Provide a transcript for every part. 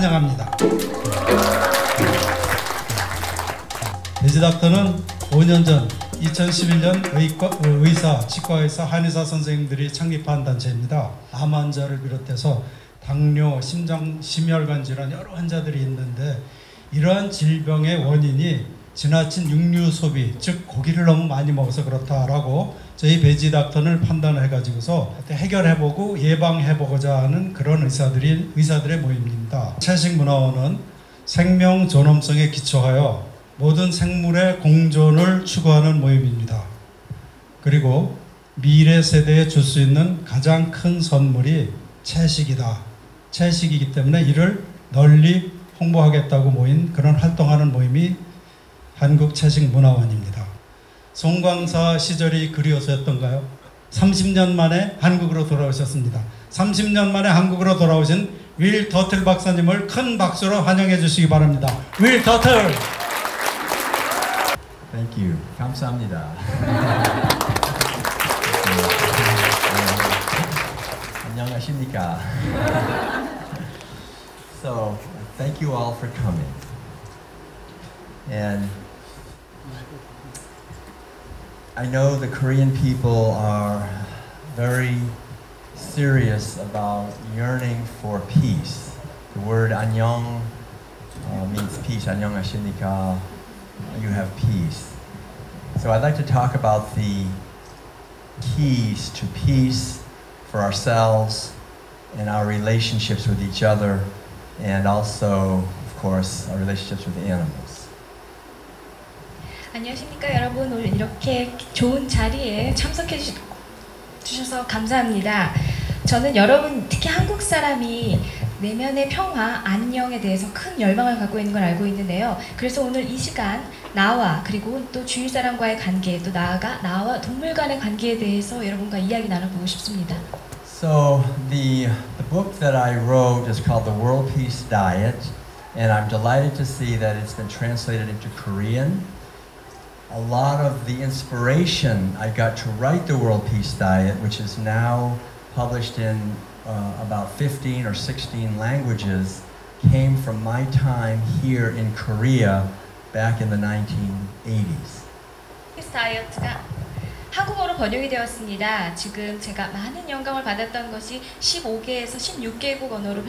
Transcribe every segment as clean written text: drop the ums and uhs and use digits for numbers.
환영합니다. 돼지닥터는 5년 전 2011년 의사, 치과의사, 한의사 선생님들이 창립한 단체입니다. 암 환자를 비롯해서 당뇨, 심장, 심혈관 질환 여러 환자들이 있는데 이러한 질병의 원인이 지나친 육류 소비, 즉 고기를 너무 많이 먹어서 그렇다라고 저희 베지닥터를 판단해가지고서 해결해보고 예방해보고자 하는 그런 의사들의 모임입니다. 채식문화원은 생명 존엄성에 기초하여 모든 생물의 공존을 추구하는 모임입니다. 그리고 미래 세대에 줄 수 있는 가장 큰 선물이 채식이다. 채식이기 때문에 이를 널리 홍보하겠다고 모인 그런 활동하는 모임이 한국채식문화원입니다. 송광사 시절이 그리워서였던가요? 30년 만에 한국으로 돌아오셨습니다. 30년 만에 한국으로 돌아오신 윌 더틀 박사님을 큰 박수로 환영해 주시기 바랍니다. 윌 더틀! Thank you. 감사합니다. 안녕하십니까. So, thank you all for coming. And I know the Korean people are very serious about yearning for peace. The word 안녕 means peace. 안녕하십니까. You have peace. So I'd like to talk about the keys to peace for ourselves and our relationships with each other, and also, of course, our relationships with animals. 안녕하십니까 여러분. 오늘 이렇게 좋은 자리에 참석해 주셔서 감사합니다. 저는 여러분, 특히 한국 사람이 내면의 평화, 안녕에 대해서 큰 열망을 갖고 있는 걸 알고 있는데요. 그래서 오늘 이 시간 나와 그리고 또 주위 사람과의 관계, 또 나아가 나와 동물 간의 관계에 대해서 여러분과 이야기 나눠보고 싶습니다. So the book that I wrote is called The World Peace Diet, and I'm delighted to see that it's been translated into Korean. A lot of the inspiration I got to write The World Peace Diet, which is now published in about 15 or 16 languages, came from my time here in Korea back in the 1980s. 피스 다이어트가 한국어로 번역이 되었습니다. 지금 제가 많은 영감을 받았던 것이 15개에서 16개국 언어로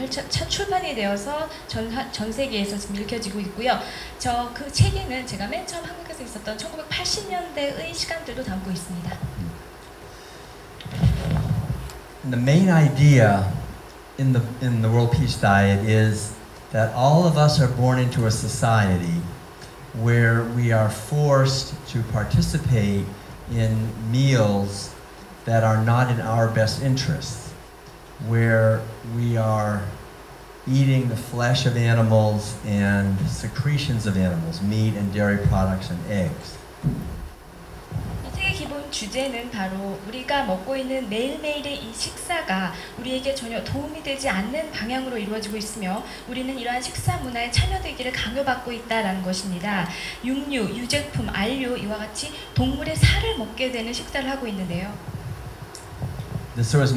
출판이 되어서 전 세계에서 지금 읽혀지고 있고요. 그 책에는 제가 맨 처음 한국에서 있었던 1980년대의 시간들도 담고 있습니다. And the main idea in the World Peace Diet is that all of us are born into a society where we are forced to participate in meals that are not in our best interests, where we are eating the flesh of animals and secretions of animals, meat and dairy products and eggs. 기본 주제는 바로 우리가 먹고 있는 매일매일의 이 식사가 우리에게 전혀 도움이 되지 않는 방향으로 이루어지고 있으며 우리는 이러한 식사 문화에 참여되기를 강요받고 있다는 것입니다. 육류, 유제품, 안료 이와 같이 동물의 살을 먹게 되는 식사를 하고 있는데요. This was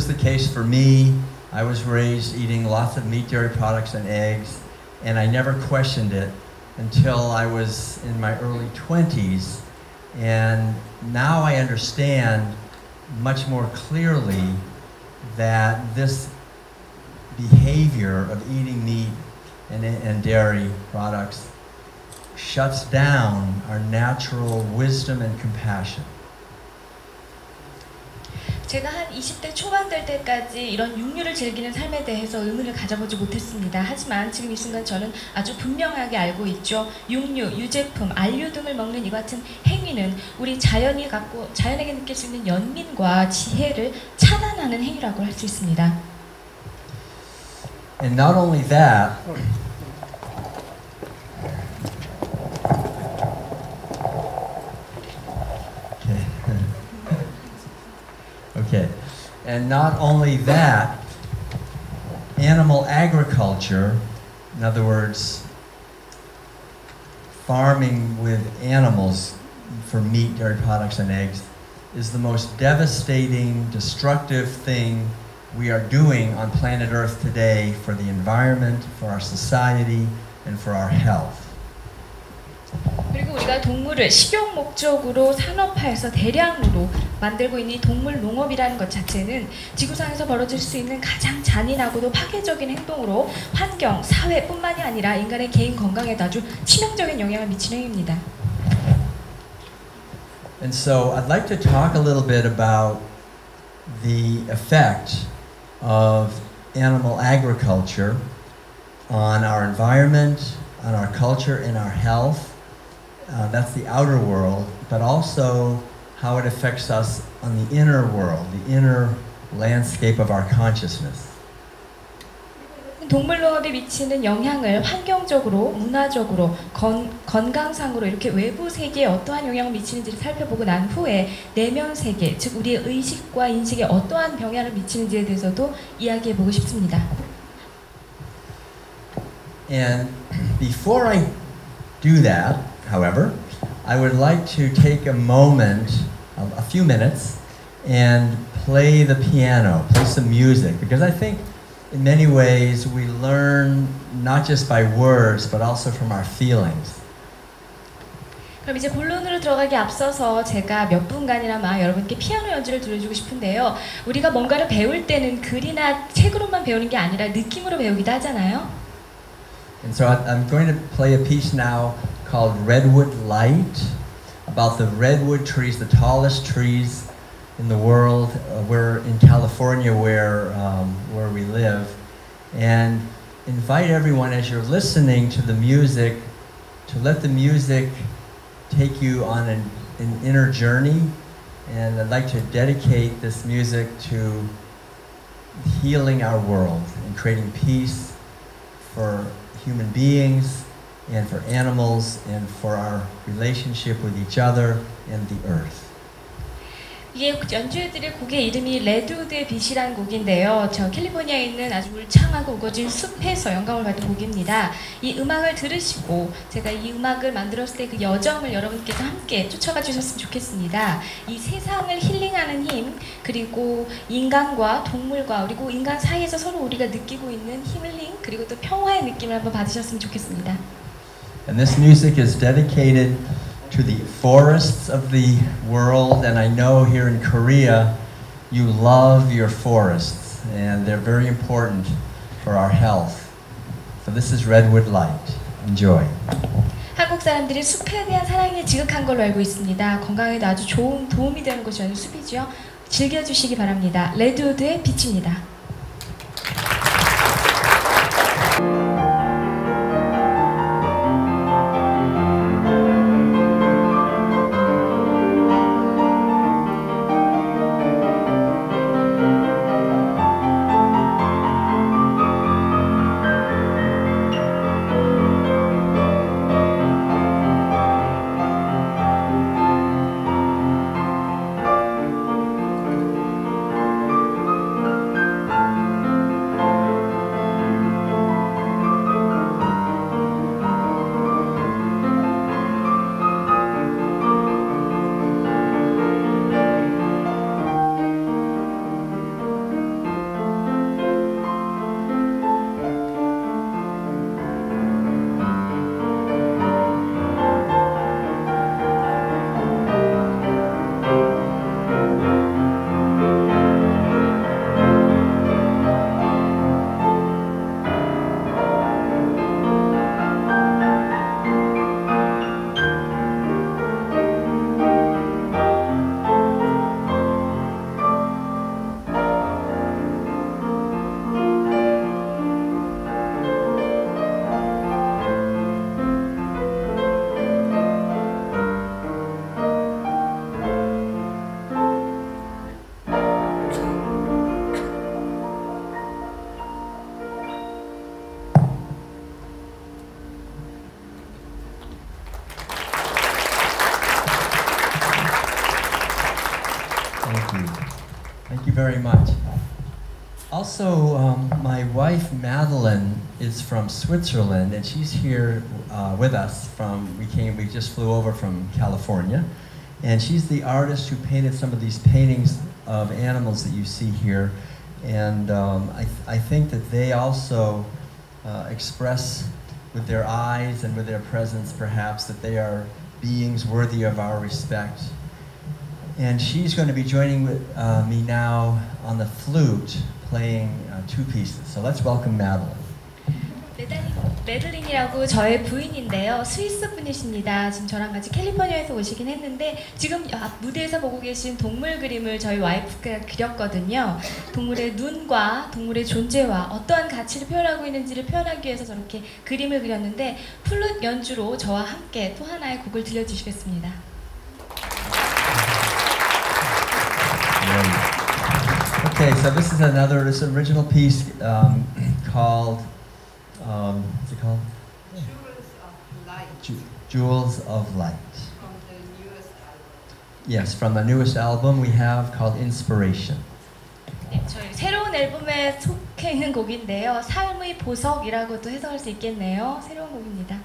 the case for me. I was raised eating lots of meat, dairy products and eggs, and I never questioned it until I was in my early 20s. And now I understand much more clearly that this behavior of eating meat and dairy products shuts down our natural wisdom and compassion. 제가 한 20대 초반 될 때까지 이런 육류를 즐기는 삶에 대해서 의문을 가져보지 못했습니다. 하지만 지금 이 순간 저는 아주 분명하게 알고 있죠. 육류, 유제품, 안료 등을 먹는 이 같은 행위는 우리 자연에게 느낄 수 있는 연민과 지혜를 차단하는 행위라고 할 수 있습니다. And not only that, okay, and not only that, animal agriculture, in other words, farming with animals for meat, dairy products, and eggs, is the most devastating, destructive thing we are doing on planet Earth today for the environment, for our society, and for our health. 그리고 우리가 동물을 식용 목적으로 산업화해서 대량으로 만들고 있는 이 동물 농업이라는 것 자체는 지구상에서 벌어질 수 있는 가장 잔인하고도 파괴적인 행동으로 환경, 사회뿐만이 아니라 인간의 개인 건강에도 아주 치명적인 영향을 미치는 행위입니다. And so I'd like to talk a little bit about the effect of animal agriculture on our environment, on our culture, and our health. That's the outer world, but also how it affects us on the inner world, the inner landscape of our consciousness. 동물농업이 미치는 영향을 환경적으로, 문화적으로, 건강상으로 이렇게 외부 세계에 어떠한 영향을 미치는지를 살펴보고 난 후에 내면 세계, 즉 우리의 의식과 인식에 어떠한 영향을 미치는지에 대해서도 이야기해보고 싶습니다. And before I do that, however, I would like to take a moment, a few minutes, and play the piano, play some music, because I think in many ways we learn not just by words, but also from our feelings. 그럼 이제 본론으로 들어가기 앞서서 제가 몇 분간이나마 여러분께 피아노 연주를 들려주고 싶은데요. 우리가 뭔가를 배울 때는 글이나 책으로만 배우는 게 아니라 느낌으로 배우기도 하잖아요. And so I'm going to play a piece now called Redwood Light, about the redwood trees, the tallest trees in the world. We're in California where we live, and invite everyone as you're listening to the music to let the music take you on an inner journey. And I'd like to dedicate this music to healing our world and creating peace for human beings and for animals and for our relationship with each other and the earth. 이게 연주해드릴 곡의 이름이 레드우드의 빛이라는 곡인데요. 저 캘리포니아에 있는 아주 울창하고 우거진 숲에서 영감을 받은 곡입니다. 이 음악을 들으시고 제가 이 음악을 만들었을 때 그 여정을 여러분께서 함께 쫓아가 주셨으면 좋겠습니다. 이 세상을 힐링하는 힘, 그리고 인간과 동물과 그리고 인간 사이에서 서로 우리가 느끼고 있는 힐링, 그리고 또 평화의 느낌을 한번 받으셨으면 좋겠습니다. And this music is dedicated to the forests of the world, and I know here in Korea you love your forests and they're very important for our health. So this is Redwood Light. Enjoy. 한국 사람들이 숲에 대한 사랑이 지극한 걸로 알고 있습니다. 건강에도 아주 좋은 도움이 되는 곳이 아주 숲이죠. 즐겨주시기 바랍니다. 레드우드의 빛입니다. Thank you very much. Also, my wife Madeline is from Switzerland, and she's here with us. We just flew over from California, and she's the artist who painted some of these paintings of animals that you see here. And I think that they also express with their eyes and with their presence, perhaps, that they are beings worthy of our respect. And she's going to be joining with me now on the flute, playing two pieces. So let's welcome Madeline. 메들린이라고 저의 부인인데요. 스위스 분이십니다. 지금 저랑 같이 캘리포니아에서 오시긴 했는데 지금 무대에서 보고 계신 동물 그림을 저희 와이프가 그렸거든요. 동물의 눈과 동물의 존재와 어떠한 가치를 표현하고 있는지를 표현하기 위해서 저렇게 그림을 그렸는데 플룻 연주로 저와 함께 또 하나의 곡을 들려주시겠습니다. Okay, so this is this original piece called, what's it called? Jewels of Light. Jewels of Light. From the newest album. Yes, from the newest album we have called Inspiration. 네, 저희 새로운 앨범에 속해 있는 곡인데요. 삶의 보석이라고도 해석할 수 있겠네요. 새로운 곡입니다.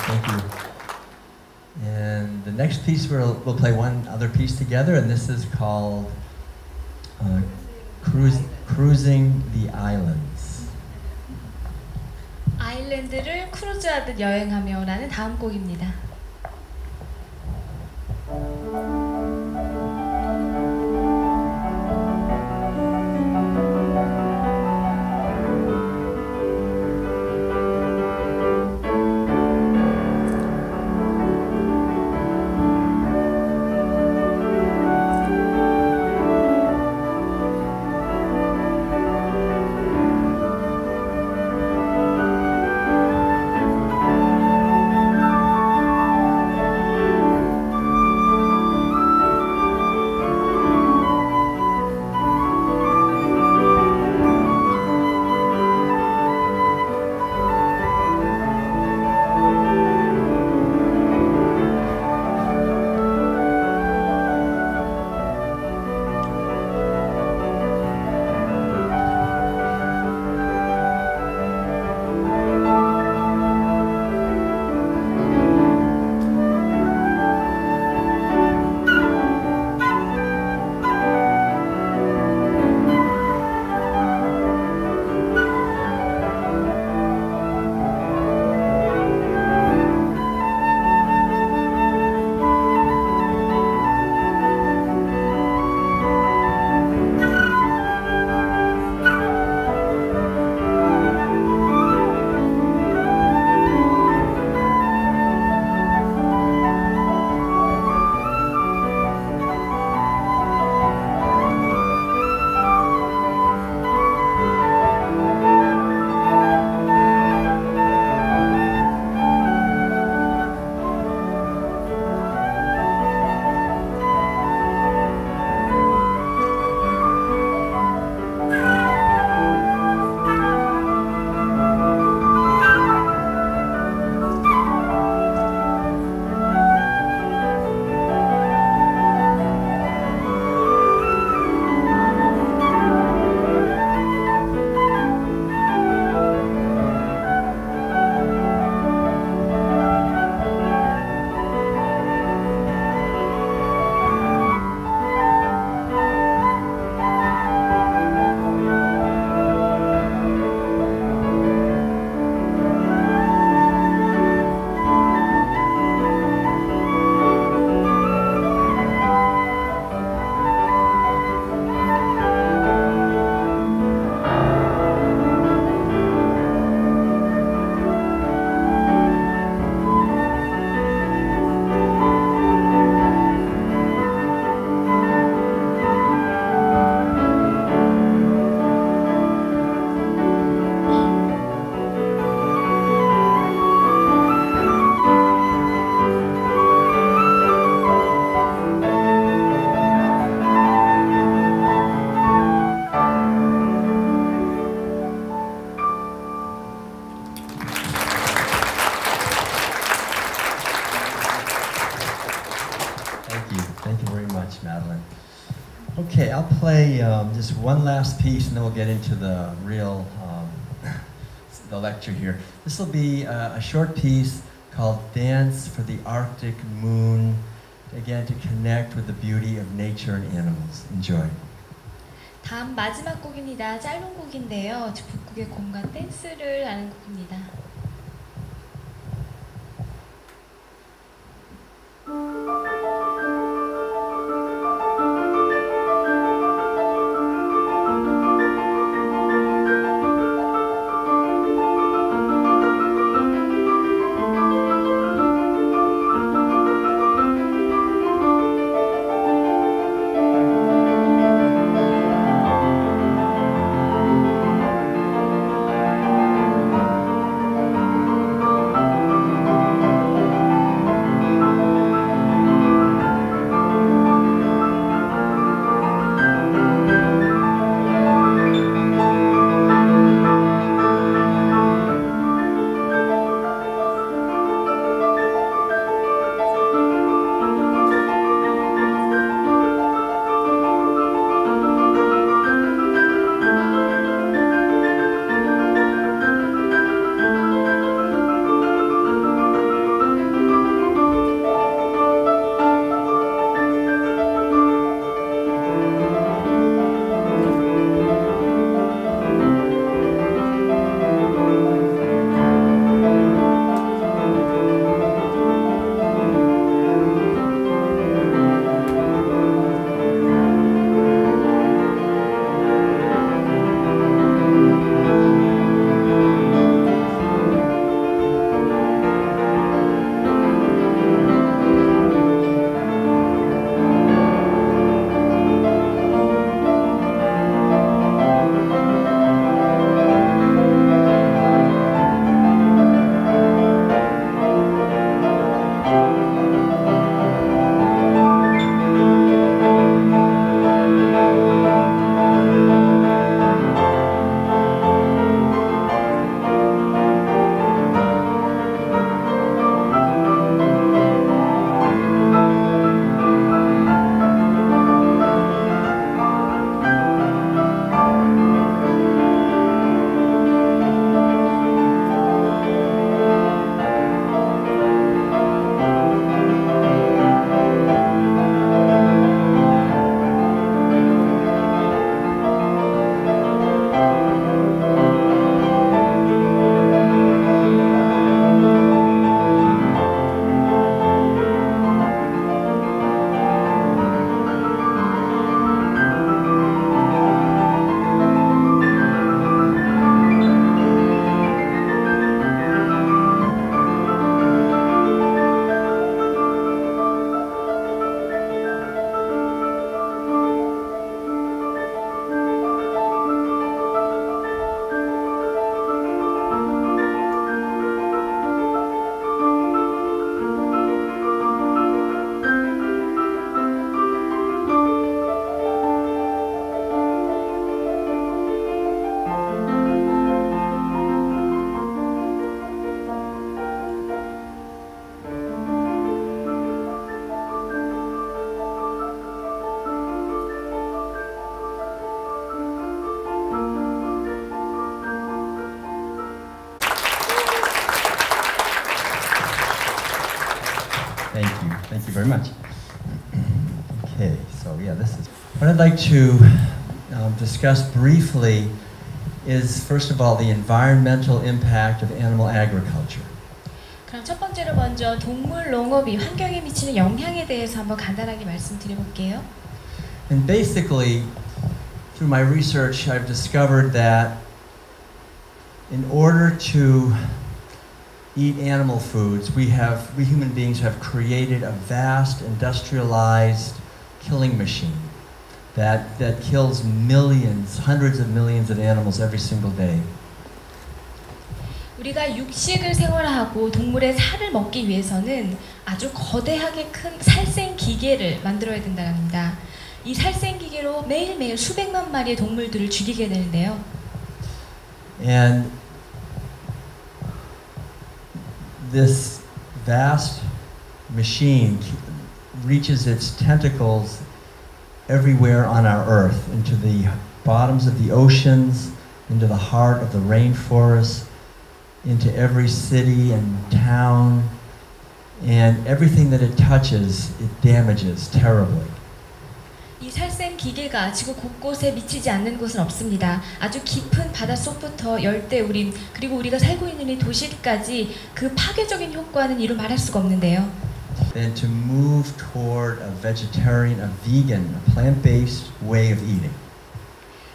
Thank you. And the next piece we'll play one other piece together, and this is called Cruising the Islands. 아일랜드를 크루즈하듯 여행하며라는 다음 곡입니다. Okay, I'll play just one last piece and then we'll get into the real the lecture here. This will be a short piece called Dance for the Arctic Moon, again to connect with the beauty of nature and animals. Enjoy. 다음 마지막 곡입니다. 짧은 곡인데요. 북극의 곰과 댄스를 하는 곡입니다. Thank you very much. Okay, so yeah, this is what I'd like to discuss briefly is first of all the environmental impact of animal agriculture. 그럼 첫 번째로 먼저 동물 농업이 환경에 미치는 영향에 대해서 한번 간단하게 말씀드려볼게요. And basically, through my research, I've discovered that in order to eat animal foods, we human beings have created a vast industrialized killing machine that kills millions, hundreds of millions of animals every single day. 우리가 육식을 생활화하고 동물의 살을 먹기 위해서는 아주 거대하게 큰 살생 기계를 만들어야 된다고 합니다. 이 살생 기계로 매일매일 수백만 마리의 동물들을 죽이게 되는데요. And this vast machine reaches its tentacles everywhere on our earth, into the bottoms of the oceans, into the heart of the rainforest, into every city and town, and everything that it touches, it damages terribly. 이 살생 기계가 지구 곳곳에 미치지 않는 곳은 없습니다. 아주 깊은 바닷속부터 열대우림 그리고 우리가 살고 있는 이 도시까지 그 파괴적인 효과는 이루 말할 수가 없는데요. Than to move toward a vegetarian, a vegan, a plant-based way of eating.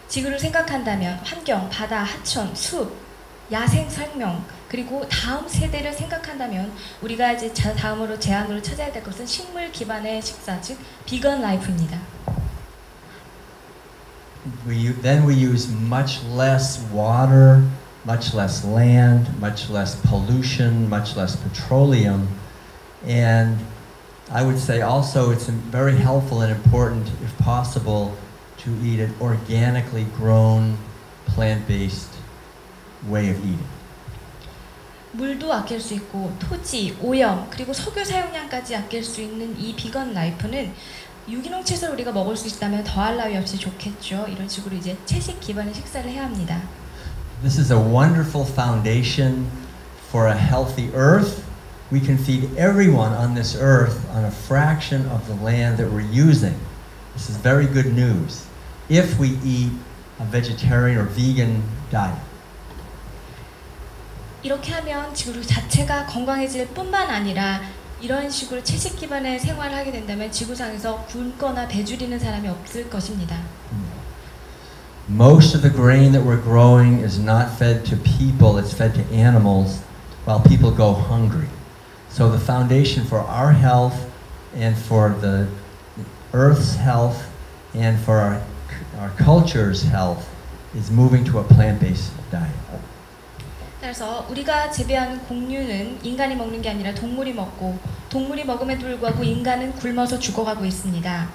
지구를 생각한다면 환경, 바다, 하천, 숲, 야생 생명 그리고 다음 세대를 생각한다면 우리가 이제 다음으로 제안으로 찾아야 될 것은 식물 기반의 식사, 즉 비건 라이프입니다. Then we use much less water, much less land, much less pollution, much less petroleum, and I would say also it's very helpful and important, if possible, to eat an organically grown, plant-based way of eating. 물도 아낄 수 있고 토지, 오염, 그리고 석유 사용량까지 아낄 수 있는 이 비건 라이프는 유기농 채소를 우리가 먹을 수 있다면 더할 나위 없이 좋겠죠. 이런 식으로 이제 채식 기반의 식사를 해야 합니다. This is a wonderful foundation for a healthy earth. We can feed everyone on this earth on a fraction of the land that we're using. This is very good news if we eat a vegetarian or vegan diet. 이렇게 하면 지구 자체가 건강해질 뿐만 아니라 이런 식으로 채식 기반의 생활을 하게 된다면 지구상에서 굶거나 배줄이는 사람이 없을 것입니다. Most of the grain that we're growing is not fed to people, it's fed to animals while people go hungry. So the foundation for our health and for the earth's health and for our culture's health is moving to a plant-based diet. 따라서 우리가 재배하는 곡류는 인간이 먹는 게 아니라 동물이 먹고 동물이 먹음에도 불구하고 인간은 굶어서 죽어가고 있습니다.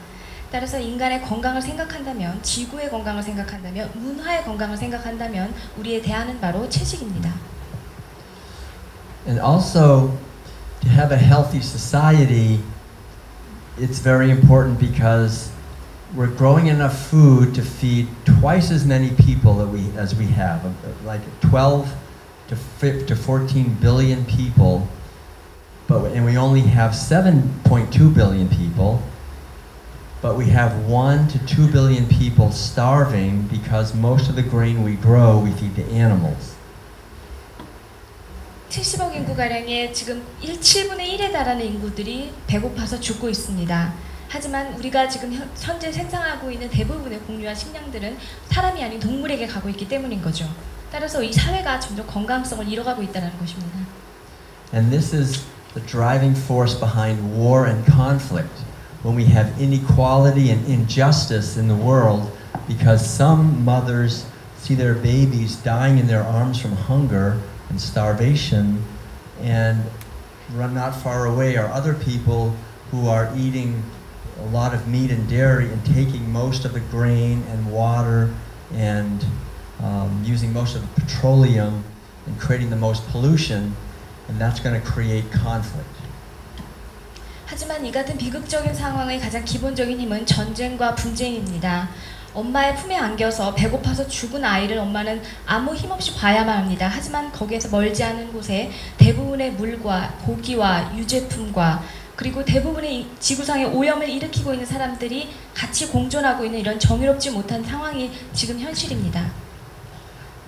따라서 인간의 건강을 생각한다면 지구의 건강을 생각한다면 문화의 건강을 생각한다면 우리의 대안은 바로 채식입니다. And also to have a healthy society, it's very important because we're growing enough food to feed twice as many people as we have, like 12 to 14 billion people, and we only have 7.2 billion people, but we have 1 to 2 billion people starving because most of the grain we grow we feed to animals. 70억 인구가량의 지금 7분의 1에 달하는 인구들이 배고파서 죽고 있습니다. 하지만 우리가 지금 현재 생산하고 있는 대부분의 곡류와 식량들은 사람이 아닌 동물에게 가고 있기 때문인 거죠. 따라서 이 사회가 점점 건강성을 잃어가고 있다는 것입니다. And this is the driving force behind war and conflict. When we have inequality and injustice in the world because some mothers see their babies dying in their arms from hunger and starvation, and not far away are other people who are eating a lot of meat and dairy and taking most of the grain and water and using most of the petroleum and creating the most pollution, and that's going to create conflict. 하지만 이 같은 비극적인 상황의 가장 기본적인 힘은 전쟁과 분쟁입니다. 엄마의 품에 안겨서 배고파서 죽은 아이를 엄마는 아무 힘없이 봐야만 합니다. 하지만 거기에서 멀지 않은 곳에 대부분의 물과 고기와 유제품과 그리고 대부분의 지구상의 오염을 일으키고 있는 사람들이 같이 공존하고 있는 이런 정의롭지 못한 상황이 지금 현실입니다.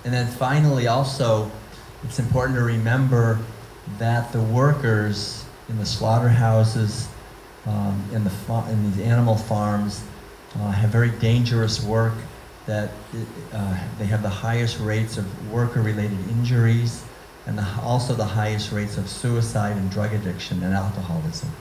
And then finally also, it's important to remember that the workers in the slaughterhouses, in these animal farms, have very dangerous work, that they have the highest rates of worker-related injuries and also the highest rates of suicide and drug addiction and alcoholism.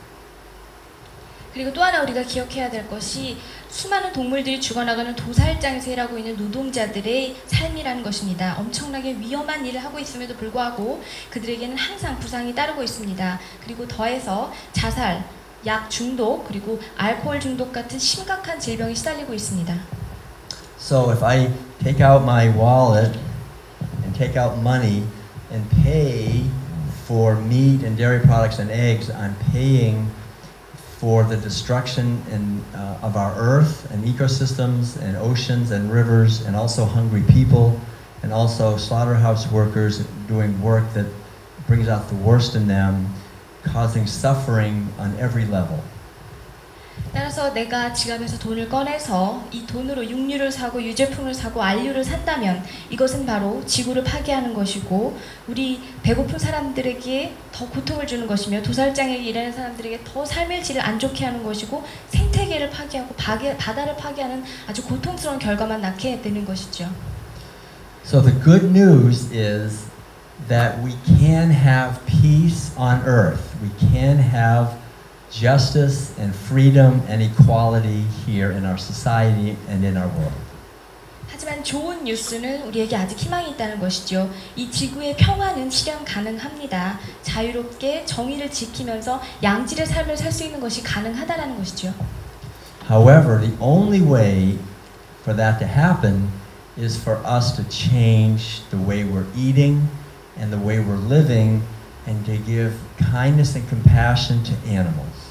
그리고 또 하나 우리가 기억해야 될 것이 수많은 동물들이 죽어나가는 도살장에서 일하고 있는 노동자들의 삶이라는 것입니다. 엄청나게 위험한 일을 하고 있음에도 불구하고 그들에게는 항상 부상이 따르고 있습니다. 그리고 더해서 자살, 약 중독, 그리고 알코올 중독 같은 심각한 질병이 시달리고 있습니다. So if I take out my wallet and take out money and pay for meat and dairy products and eggs, I'm paying for the destruction of our earth and ecosystems and oceans and rivers, and also hungry people, and also slaughterhouse workers doing work that brings out the worst in them, causing suffering on every level. 따라서 내가 지갑에서 돈을 꺼내서 이 돈으로 육류를 사고 유제품을 사고 안류를 산다면 이것은 바로 지구를 파괴하는 것이고 우리 배고픈 사람들에게 더 고통을 주는 것이며 도살장에 일하는 사람들에게 더 삶의 질을 안 좋게 하는 것이고 생태계를 파괴하고 바다를 파괴하는 아주 고통스러운 결과만 낳게 되는 것이죠. So the good news is that we can have peace on earth. We can have justice and freedom and equality here in our society and in our world. 하지만 좋은 뉴스는 우리에게 아직 희망이 있다는 것이죠. 이 지구의 평화는 실현 가능합니다. 자유롭게 정의를 지키면서 양질의 삶을 살 수 있는 것이 가능하다라는 것이죠. However, the only way for that to happen is for us to change the way we're eating and the way we're living and to give kindness and compassion to animals.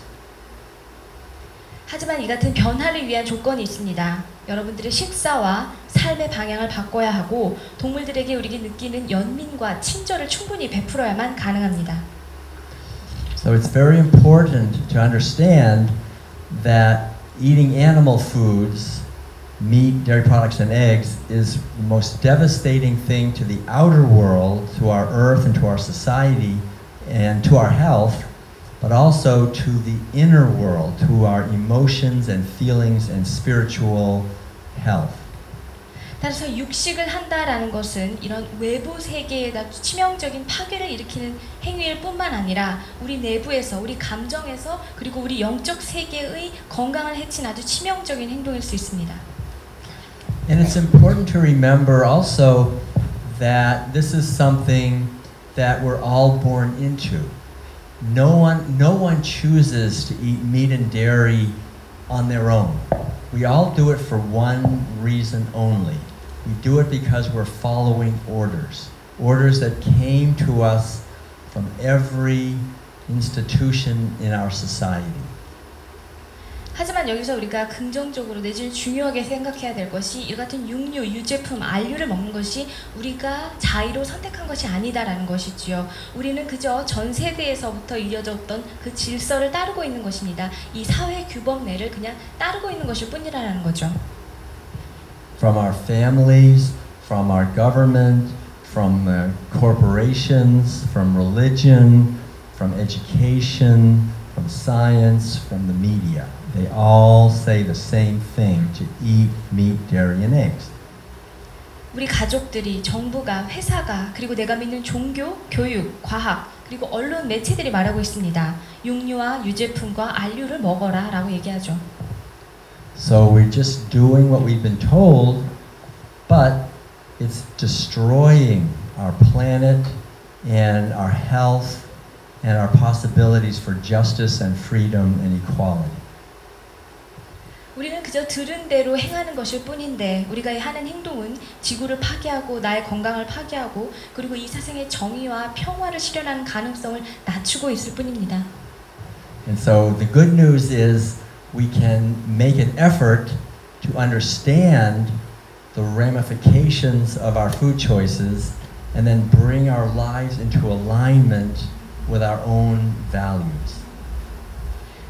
하지만 이 같은 변화를 위한 조건이 있습니다. 여러분들의 식사와 삶의 방향을 바꿔야 하고 동물들에게 우리가 느끼는 연민과 친절을 충분히 베풀어야만 가능합니다. So it's very important to understand that eating animal foods, meat, dairy products, and eggs is the most devastating thing to the outer world, to our earth and to our society and to our health, but also to the inner world, to our emotions and feelings and spiritual health. 따라서 육식을 한다라는 것은 이런 외부 세계에다 치명적인 파괴를 일으키는 행위일 뿐만 아니라 우리 내부에서, 우리 감정에서, 그리고 우리 영적 세계의 건강을 해친 아주 치명적인 행동일 수 있습니다. And it's important to remember also that this is something that we're all born into. No one chooses to eat meat and dairy on their own. We all do it for one reason only. We do it because we're following orders. Orders that came to us from every institution in our society. 하지만 여기서 우리가 긍정적으로 내지는 중요하게 생각해야 될 것이 이 같은 육류, 유제품, 안류를 먹는 것이 우리가 자의로 선택한 것이 아니다라는 것이지요. 우리는 그저 전 세대에서부터 이어졌던 그 질서를 따르고 있는 것입니다. 이 사회 규범 내를 그냥 따르고 있는 것일 뿐이라는 거죠. From our families, from our government, from corporations, from religion, from education, from science, from the media. They all say the same thing, to eat meat, dairy, and eggs. 우리 가족들이, 정부가, 회사가, 그리고 내가 믿는 종교, 교육, 과학, 그리고 언론 매체들이 말하고 있습니다. 육류와 유제품과 안류를 먹어라 라고 얘기하죠. So we're just doing what we've been told, but it's destroying our planet and our health and our possibilities for justice and freedom and equality. 우리는 그저 들은 대로 행하는 것일 뿐인데 우리가 하는 행동은 지구를 파괴하고 나의 건강을 파괴하고 그리고 이 세상의 정의와 평화를 실현하는 가능성을 낮추고 있을 뿐입니다. And so the good news is we can make an effort to understand the ramifications of our food choices and then bring our lives into alignment with our own values.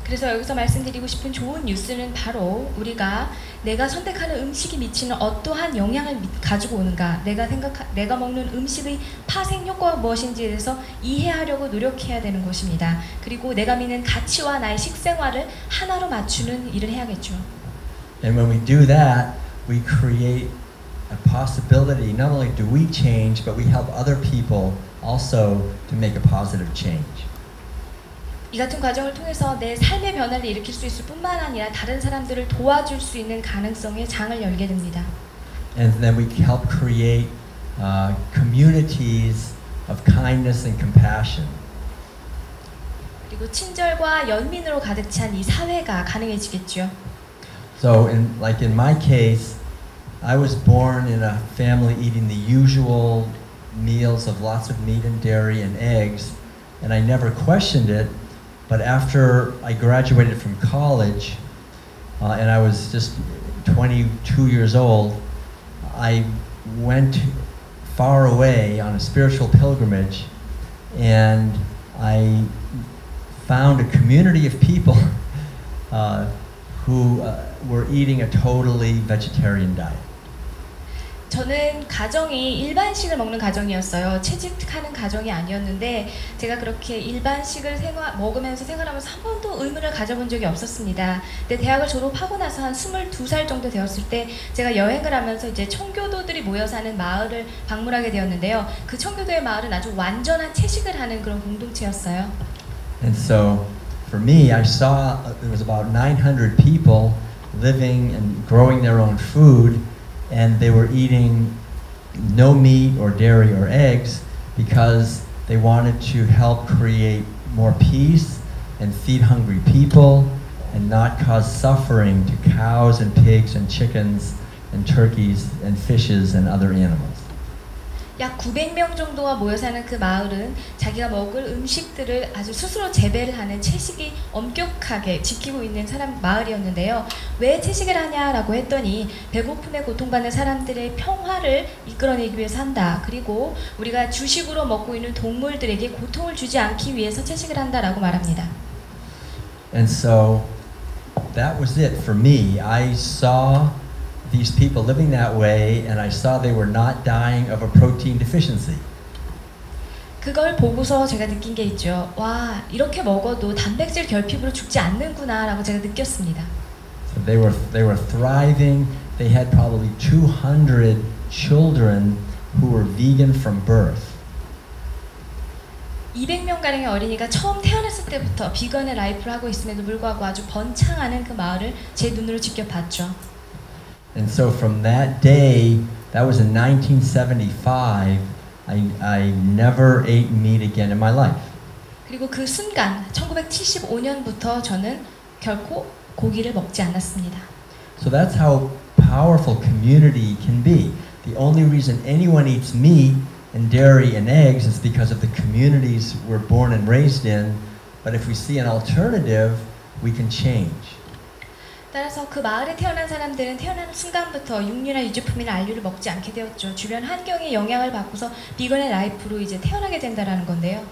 그래서 여기서 말씀드리고 싶은 좋은 뉴스는 바로 우리가 내가 선택하는 음식이 미치는 어떠한 영향을 가지고 오는가, 내가 먹는 음식의 파생 효과가 무엇인지에 대해서 이해하려고 노력해야 되는 것입니다. 그리고 내가 믿는 가치와 나의 식생활을 하나로 맞추는 일을 해야겠죠. And when we do that, we create a possibility. Not only do we change, but we help other people also to make a positive change. 이 같은 과정을 통해서 내 삶의 변화를 일으킬 수 있을 뿐만 아니라 다른 사람들을 도와줄 수 있는 가능성의 장을 열게 됩니다. And then we help create communities of kindness and compassion. 그리고 친절과 연민으로 가득 찬 이 사회가 가능해지겠죠. So like in my case, I was born in a family eating the usual meals of lots of meat and dairy and eggs, and I never questioned it But after I graduated from college, and I was just 22 years old, I went far away on a spiritual pilgrimage, and I found a community of people who were eating a totally vegetarian diet. 저는 가정이 일반식을 먹는 가정이었어요. 채식하는 가정이 아니었는데 제가 그렇게 일반식을 먹으면서 생활하면서 한 번도 의문을 가져본 적이 없었습니다. 근데 대학을 졸업하고 나서 한 22살 정도 되었을 때 제가 여행을 하면서 이제 청교도들이 모여 사는 마을을 방문하게 되었는데요. 그 청교도의 마을은 아주 완전한 채식을 하는 그런 공동체였어요. And so for me, I saw there was about 900 people living and growing their own food, and they were eating no meat or dairy or eggs because they wanted to help create more peace and feed hungry people and not cause suffering to cows and pigs and chickens and turkeys and fishes and other animals. 약 900명 정도가 모여 사는 그 마을은 자기가 먹을 음식들을 아주 스스로 재배를 하는 채식이 엄격하게 지키고 있는 마을이었는데요. 왜 채식을 하냐라고 했더니 배고픔에 고통받는 사람들의 평화를 이끌어내기 위해서 한다. 그리고 우리가 주식으로 먹고 있는 동물들에게 고통을 주지 않기 위해서 채식을 한다라고 말합니다. And so that was it for me. I saw these people living that way, and I saw they were not dying of a protein deficiency. 그걸 보고서 제가 느낀 게 있죠. 와, 이렇게 먹어도 단백질 결핍으로 죽지 않는구나라고 제가 느꼈습니다. So they were thriving. They had probably 200 children who were vegan from birth. 200명가량의 어린이가 처음 태어났을 때부터 비건의 라이프를 하고 있음에도 불구하고 아주 번창하는 그 마을을 제 눈으로 직접 봤죠. And so from that day, that was in 1975, I never ate meat again in my life. 그리고 그 순간 1975년부터 저는 결코 고기를 먹지 않았습니다. So that's how powerful community can be. The only reason anyone eats meat and dairy and eggs is because of the communities we're born and raised in. But if we see an alternative, we can change. 따라서 그 마을에 태어난 사람들은 태어나는 순간부터 육류나 유제품이나 알류를 먹지 않게 되었죠. 주변 환경의 영향을 받고서 비건의 라이프로 이제 태어나게 된다라는 건데요.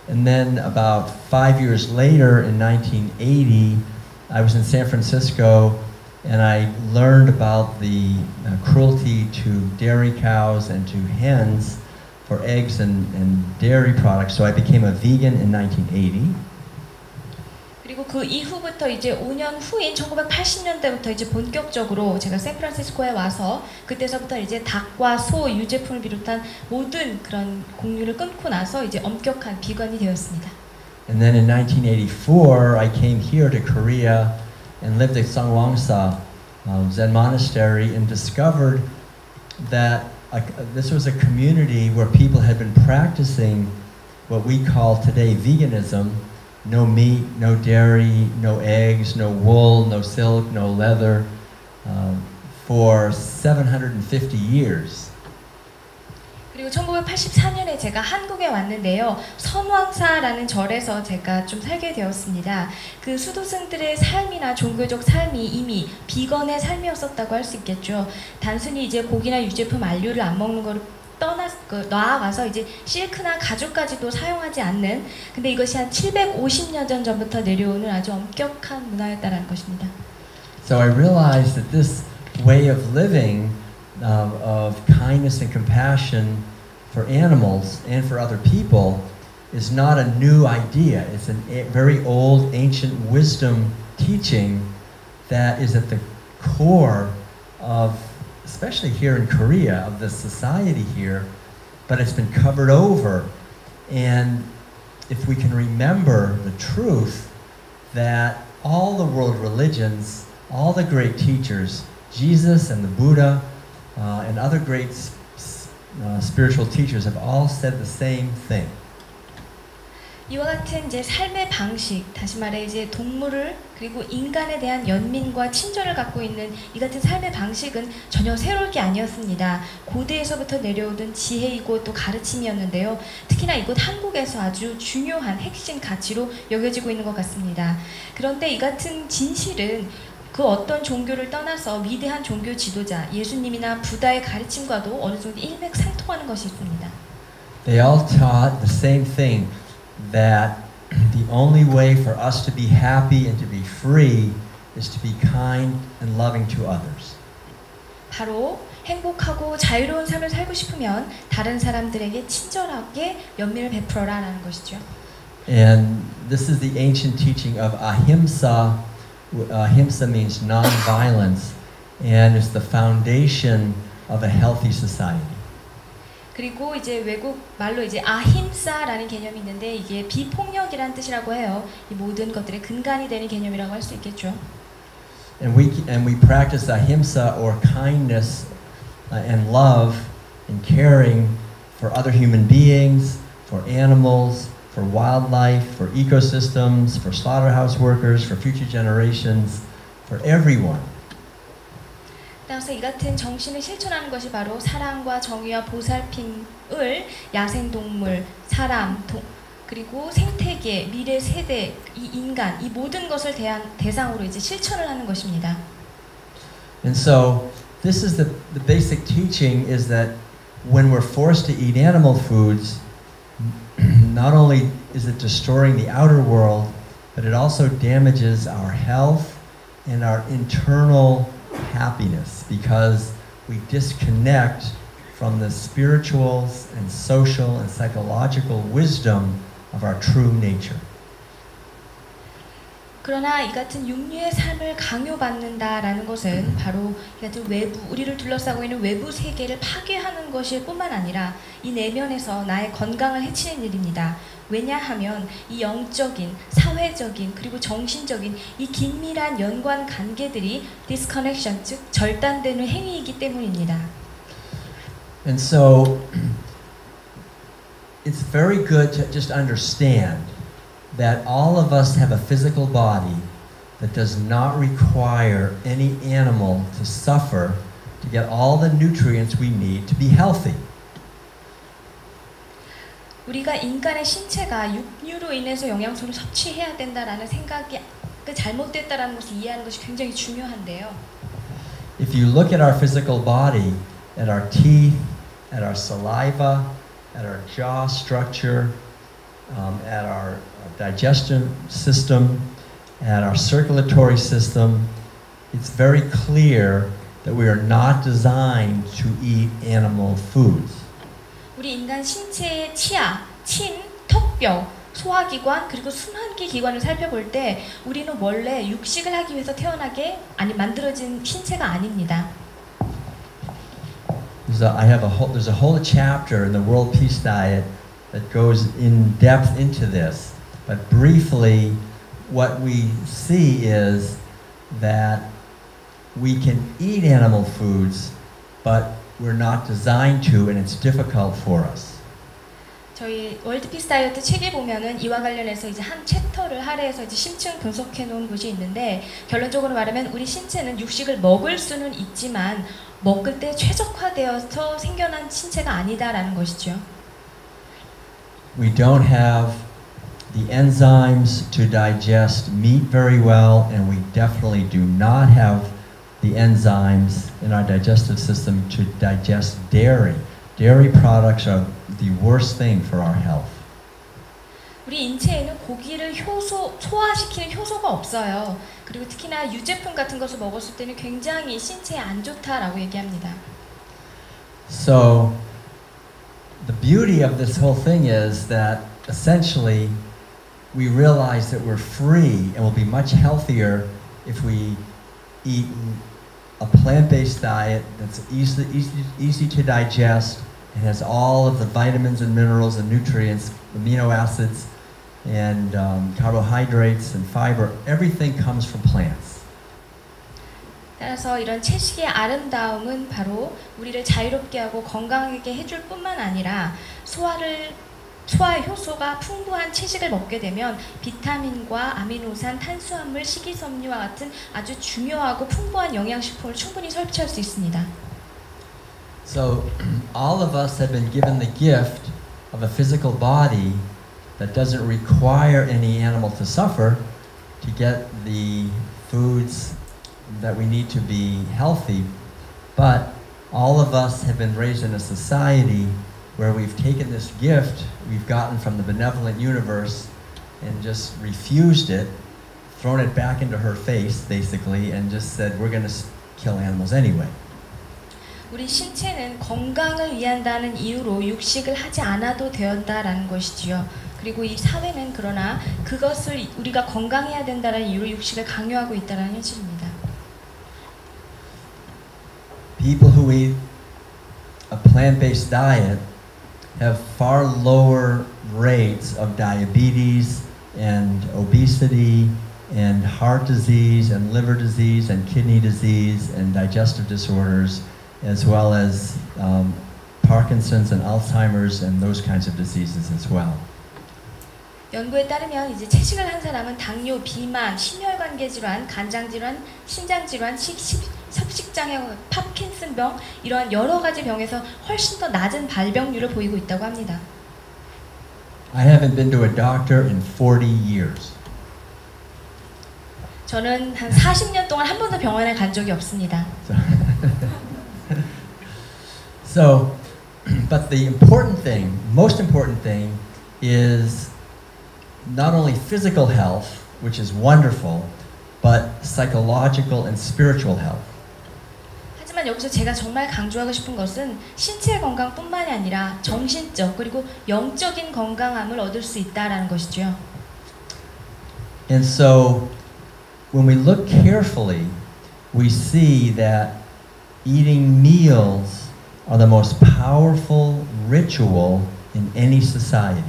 And then about 5 years later, in 1980, I was in San Francisco, and I learned about the cruelty to dairy cows and to hens for eggs and dairy products. So I became a vegan in 1980. 그리고 그 이후부터 이제 5년 후인 1980년대부터 이제 본격적으로 제가 샌프란시스코에 와서 그때서부터 이제 닭과 소, 유제품을 비롯한 모든 그런 곡류를 끊고 나서 이제 엄격한 비건이 되었습니다. And then in 1984, I came here to Korea and lived at Sangwangsa Zen Monastery and discovered that this was a community where people had been practicing what we call today veganism. No meat, no dairy, no eggs, no wool, no silk, no leather, for 750 years. 그리고 1984년에 제가 한국에 왔는데요. 선왕사라는 절에서 제가 좀 살게 되었습니다. 그 수도승들의 삶이나 종교적 삶이 이미 비건의 삶이었었다고 할 수 있겠죠. 단순히 이제 고기나 유제품, 안류를 안 먹는 거를 나아가서 이제 실크나 가죽까지도 사용하지 않는, 근데 이것이 한 750년 전부터 내려오는 아주 엄격한 문화였다라는 것입니다. So I realized that this way of living, of kindness and compassion for animals and for other people, is not a new idea. It's a very old, ancient wisdom teaching that is at the core of, especially here in Korea, of the society here, but it's been covered over. And if we can remember the truth that all the world religions, all the great teachers, Jesus and the Buddha and other great spiritual teachers have all said the same thing. 이와 같은 이제 삶의 방식, 다시 말해 이제 동물을 그리고 인간에 대한 연민과 친절을 갖고 있는 이 같은 삶의 방식은 전혀 새로울 게 아니었습니다. 고대에서부터 내려오던 지혜이고 또 가르침이었는데요. 특히나 이곳 한국에서 아주 중요한 핵심 가치로 여겨지고 있는 것 같습니다. 그런데 이 같은 진실은 그 어떤 종교를 떠나서 위대한 종교 지도자, 예수님이나 부다의 가르침과도 어느 정도 일맥상통하는 것이 있습니다. They all taught the same thing, that the only way for us to be happy and to be free is to be kind and loving to others. 바로 행복하고 자유로운 삶을 살고 싶으면 다른 사람들에게 친절하게 연민을 베풀어라라는 것이죠. And this is the ancient teaching of ahimsa. Ahimsa means non-violence, and is the foundation of a healthy society. 그리고 이제 외국 말로 이제 아힘사라는 개념이 있는데 이게 비폭력이라는 뜻이라고 해요. 이 모든 것들의 근간이 되는 개념이라고 할 수 있겠죠. And we practice ahimsa or kindness and love and caring for other human beings, for animals, for wildlife, for ecosystems, for slaughterhouse workers, for future generations, for everyone. 따라서 이 같은 정신을 실천하는 것이 바로 사랑과 정의와 보살핌을 야생동물, 사람, 그리고 생태계, 미래 세대, 이 인간, 이 모든 것을 대상으로 이제 실천을 하는 것입니다. And so this is the basic teaching is that when we're forced to eat animal foods, not only is it destroying the outer world, but it also damages our health and our internal happiness because we disconnect from the spiritual and social and psychological wisdom of our true nature. 그러나 이 같은 육류의 삶을 강요받는다라는 것은 바로 이 같은 외부, 우리를 둘러싸고 있는 외부 세계를 파괴하는 것일 뿐만 아니라 이 내면에서 나의 건강을 해치는 일입니다. 왜냐하면 이 영적인, 사회적인, 그리고 정신적인 이 긴밀한 연관 관계들이 disconnection, 즉 절단되는 행위이기 때문입니다. And so it's very good to just understand that all of us have a physical body that does not require any animal to suffer to get all the nutrients we need to be healthy. 우리가 인간의 신체가 육류로 인해서 영양소를 섭취해야 된다라는 생각이 잘못됐다라는 것을 이해하는 것이 굉장히 중요한데요. If you look at our physical body, at our teeth, at our saliva, at our jaw structure, at our digestion system, at our circulatory system, it's very clear that we are not designed to eat animal foods. 우리 인간 신체의 치아, 침, 턱뼈, 소화기관 그리고 순환기 기관을 살펴볼 때 우리는 원래 육식을 하기 위해서 태어나게 만들어진 신체가 아닙니다. There's a whole chapter in the World Peace Diet that goes in depth into this. But briefly, what we see is that we can eat animal foods, but we're not designed to, and it's difficult for us. 저희 월드 피스 다이어트 책에 보면은 이와 관련해서 이제 한 챕터를 할애해서 이제 심층 분석해 놓은 곳이 있는데 결론적으로 말하면 우리 신체는 육식을 먹을 수는 있지만 먹을 때 최적화되어서 생겨난 신체가 아니다라는 것이죠. We don't have the enzymes to digest meat very well, and we definitely do not have the enzymes in our digestive system to digest dairy. Dairy products are the worst thing for our health. 우리 인체에는 고기를 소화시키는 효소가 없어요. 그리고 특히나 유제품 같은 것을 먹었을 때는 굉장히 신체에 안 좋다라고 얘기합니다. So the beauty of this whole thing is that essentially we realize that we're free and we'll be much healthier if we eat a plant-based diet that's easy to digest and has all of the vitamins and minerals and nutrients, amino acids, and carbohydrates and fiber. Everything comes from plants. 따라서 이런 채식의 아름다움은 바로 우리를 자유롭게 하고 건강하게 해줄 뿐만 아니라 소화를 소화 효소가 풍부한 채식을 먹게 되면 비타민과 아미노산, 탄수화물, 식이섬유와 같은 아주 중요하고 풍부한 영양식품을 충분히 섭취할 수 있습니다. So all of us have been given the gift of a physical body that doesn't require any animal to suffer to get the foods that we need to be healthy, but all of us have been raised in a society where we've taken this gift we've gotten from the benevolent universe and just refused it, thrown it back into her face, basically, and just said, we're going to kill animals anyway. 우리 신체는 건강을 위한다는 이유로 육식을 하지 않아도 되었다라는 것이지요. 그리고 이 사회는 그러나 그것을 우리가 건강해야 된다는 이유로 육식을 강요하고 있다는 현실입니다. People who eat a plant-based diet have far lower rates of diabetes and obesity and heart disease and liver disease and kidney disease and digestive disorders, as well as Parkinson's and Alzheimer's and those kinds of diseases as well. 연구에 따르면 이제 채식을 한 사람은 당뇨, 비만, 심혈관계 질환, 간장 질환, 신장 질환, 섭식장애, 파킨슨병 이러한 여러 가지 병에서 훨씬 더 낮은 발병률을 보이고 있다고 합니다. I haven't been to a doctor in 40 years. 저는 한 40년 동안 한 번도 병원에 간 적이 없습니다. So, but the important thing, most important thing, is not only physical health, which is wonderful, but psychological and spiritual health. 하지만 여기서 제가 정말 강조하고 싶은 것은 신체 건강뿐만이 아니라 정신적 그리고 영적인 건강함을 얻을 수 있다라는 것이죠. And so, when we look carefully, we see that eating meals are the most powerful ritual in any society.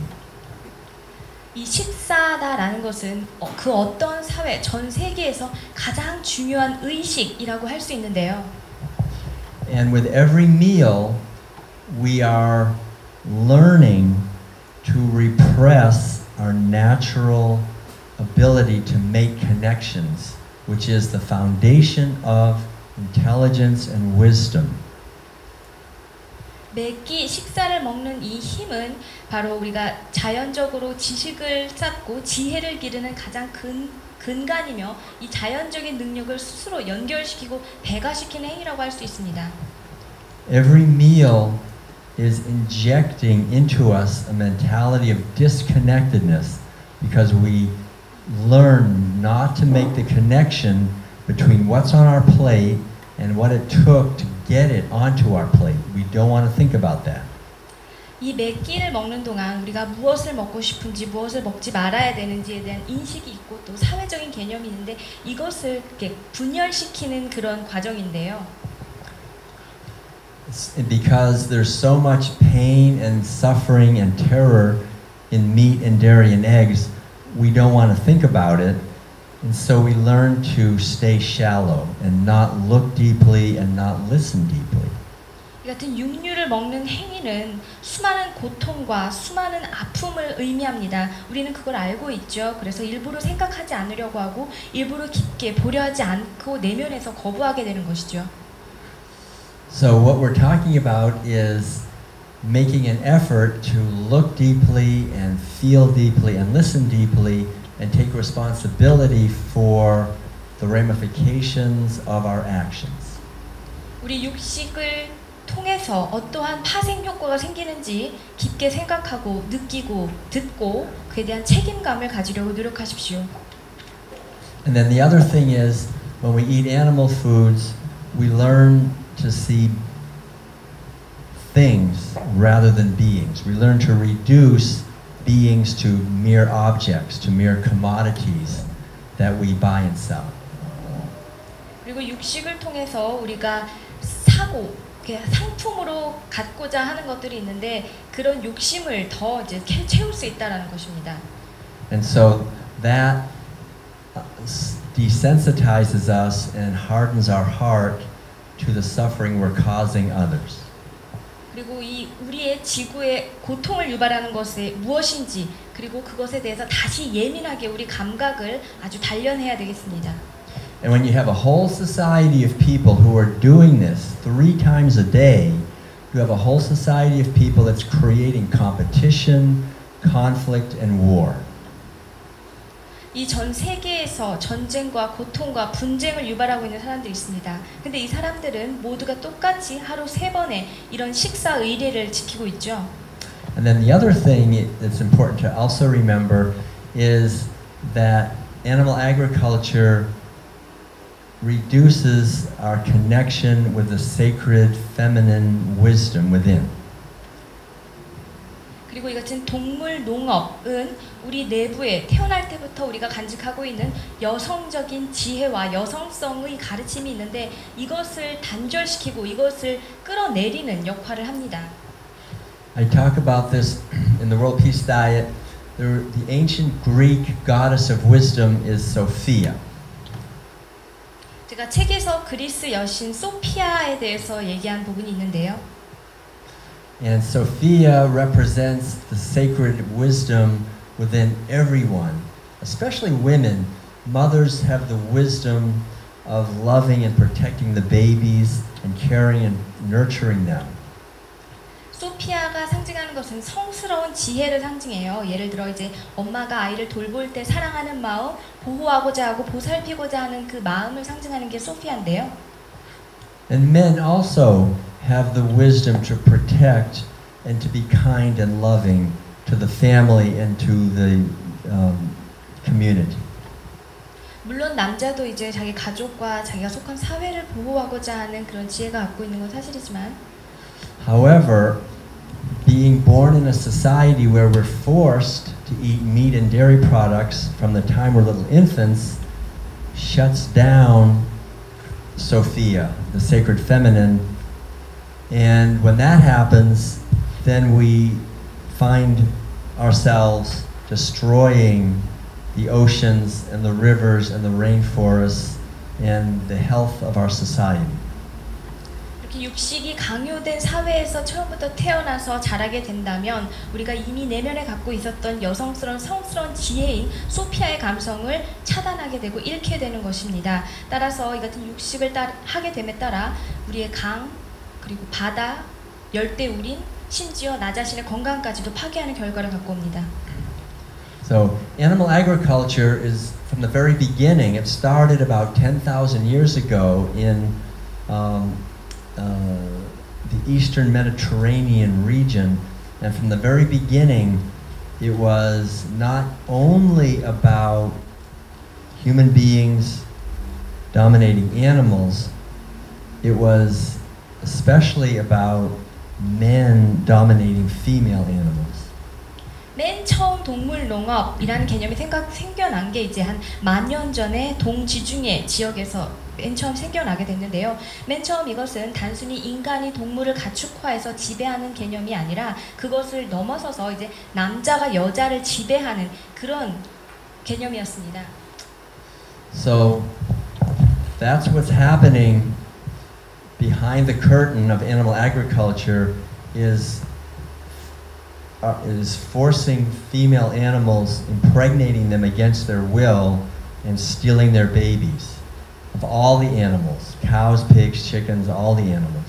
이 식사다라는 것은 그 어떤 사회, 전 세계에서 가장 중요한 의식이라고 할 수 있는데요. And with every meal, we are learning to repress our natural ability to make connections, which is the foundation of intelligence and wisdom. 매끼 식사를 먹는 이 힘은 바로 우리가 자연적으로 지식을 쌓고 지혜를 기르는 가장 근간이며 이 자연적인 능력을 스스로 연결시키고 배가시키는 행위라고 할 수 있습니다. Every meal is injecting into us a mentality of disconnectedness because we learn not to make the connection between what's on our plate and what it took to get it onto our plate. We don't want to think about that. 이 매 끼를 먹는 동안 우리가 무엇을 먹고 싶은지 무엇을 먹지 말아야 되는지에 대한 인식이 있고 또 사회적인 개념이 있는데 이것을 이렇게 분열시키는 그런 과정인데요. Because there's so much pain and suffering and terror in meat and dairy and eggs, we don't want to think about it. And so we learn to stay shallow and not look deeply and not listen deeply. 이 같은 육류를 먹는 행위는 수많은 고통과 수많은 아픔을 의미합니다. 우리는 그걸 알고 있죠. 그래서 일부러 생각하지 않으려고 하고 일부러 깊게 보려 하지 않고 내면에서 거부하게 되는 것이죠. So what we're talking about is making an effort to look deeply and feel deeply and listen deeply and take responsibility for the ramifications of our actions. 우리 육식을 통해서 어떠한 파생 효과가 생기는지 깊게 생각하고 느끼고 듣고 그에 대한 책임감을 가지려고 노력하십시오. And then the other thing is when we eat animal foods, we learn to see things rather than beings. We learn to reduce beings to mere objects, to mere commodities that we buy and sell. 그리고 육식을 통해서 우리가 사고 상품으로 갖고자 하는 것들이 있는데 그런 욕심을 더 이제 채울 수 있다라는 것입니다. And so that desensitizes us and hardens our heart to the suffering we're causing others. 그리고 이 우리의 지구에 고통을 유발하는 것이 무엇인지 그리고 그것에 대해서 다시 예민하게 우리 감각을 아주 단련해야 되겠습니다. And when you have a whole society of people who are doing this 3 times a day, you have a whole society of people that's creating competition, conflict, and war. 이 전 세계에서 전쟁과 고통과 분쟁을 유발하고 있는 사람들이 있습니다. 근데 이 사람들은 모두가 똑같이 하루 3번의 이런 식사 의례를 지키고 있죠. And then the other thing that's important to also remember is that animal agriculture reduces our connection with the sacred feminine wisdom within. 그리고 이 같은 동물 농업은 우리 내부에 태어날 때부터 우리가 간직하고 있는 여성적인 지혜와 여성성의 가르침이 있는데 이것을 단절시키고 이것을 끌어내리는 역할을 합니다. I talk about this in the World Peace Diet. The ancient Greek goddess of wisdom is Sophia. 제가 책에서 그리스 여신 소피아에 대해서 얘기한 부분이 있는데요. And Sophia represents the sacred wisdom within everyone, especially women. Mothers have the wisdom of loving and protecting the babies and caring and nurturing them. 소피아가 상징하는 것은 성스러운 지혜를 상징해요. 예를 들어 이제 엄마가 아이를 돌볼 때 사랑하는 마음, 보호하고자 하고 보살피고자 하는 그 마음을 상징하는 게 소피아인데요. And men also have the wisdom to protect and to be kind and loving to the family and to the community. 물론 남자도 이제 자기 가족과 자기가 속한 사회를 보호하고자 하는 그런 지혜가 갖고 있는 건 사실이지만 However, being born in a society where we're forced to eat meat and dairy products from the time we're little infants shuts down Sophia, the sacred feminine. And when that happens, then we find ourselves destroying the oceans and the rivers and the rainforests and the health of our society. 이렇게 육식이 강요된 사회에서 처음부터 태어나서 자라게 된다면 우리가 이미 내면에 갖고 있었던 여성스러운 성스러운 지혜인 소피아의 감성을 차단하게 되고 잃게 되는 것입니다. 따라서 이 같은 육식을 하게 됨에 따라 우리의 강 그리고 바다, 열대우린 심지어 나 자신의 건강까지도 파괴하는 결과를 갖고 옵니다. So animal agriculture is from the very beginning. It started about 10,000 years ago in the eastern Mediterranean region, and from the very beginning it was not only about human beings dominating animals, it was especially about men dominating female animals. 맨 처음 동물 농업이라는 개념이 생겨난 게 이제 한 10,000년 전에 동지중해 지역에서 맨 처음 생겨나게 됐는데요. 맨 처음 이것은 단순히 인간이 동물을 가축화해서 지배하는 개념이 아니라 그것을 넘어서서 이제 남자가 여자를 지배하는 그런 개념이었습니다. So that's what's happening behind the curtain of animal agriculture is forcing female animals, impregnating them against their will, and stealing their babies. Of all the animals, cows, pigs, chickens, all the animals.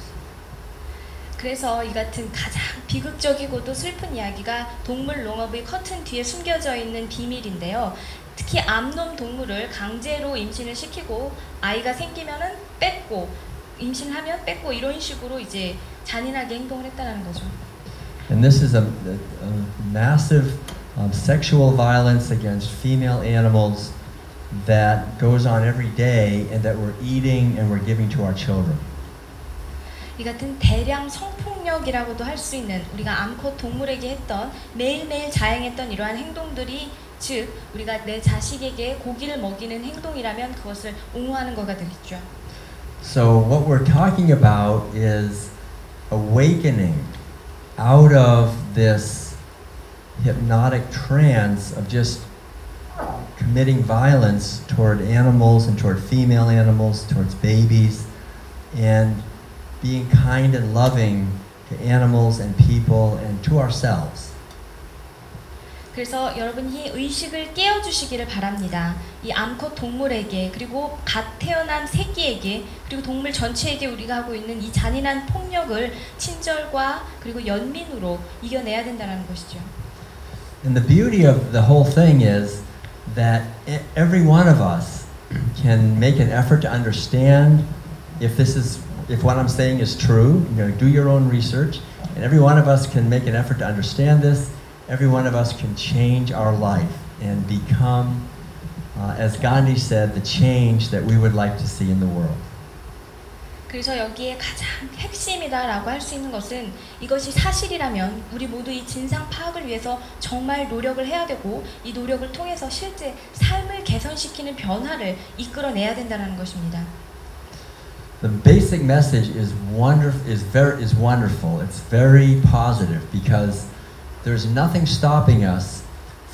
그래서 이 같은 가장 비극적이고도 슬픈 이야기가 동물 농업의 커튼 뒤에 숨겨져 있는 비밀인데요. 특히 암놈 동물을 강제로 임신을 시키고 아이가 생기면은 뺏고 임신하면 뺏고 이런 식으로 이제 잔인하게 행동을 했다는 거죠. And this is a massive sexual violence against female animals that goes on every day and that we're eating and we're giving to our children. 이 같은 대량 성폭력이라고도 할 수 있는 우리가 암컷 동물에게 했던 매일매일 자행했던 이러한 행동들이 즉 우리가 내 자식에게 고기를 먹이는 행동이라면 그것을 옹호하는 거가 되겠죠. So what we're talking about is awakening out of this hypnotic trance of just committing violence toward animals and toward female animals, towards babies, and being kind and loving to animals and people and to ourselves. 그래서 여러분이 의식을 깨워주시기를 바랍니다. 이 암컷 동물에게 그리고 갓 태어난 새끼에게 그리고 동물 전체에게 우리가 하고 있는 이 잔인한 폭력을 친절과 그리고 연민으로 이겨내야 된다는 것이죠. And the beauty of the whole thing is that every one of us can make an effort to understand if what I'm saying is true. You know, do your own research, and every one of us can make an effort to understand this. Every one of us can change our life and become, as Gandhi said, the change that we would like to see in the world. 그래서 여기에 가장 핵심이다라고 할 수 있는 것은 이것이 사실이라면 우리 모두 이 진상 파악을 위해서 정말 노력을 해야 되고 이 노력을 통해서 실제 삶을 개선시키는 변화를 이끌어내야 된다는 것입니다. The basic message is wonderful. It's very positive because there's nothing stopping us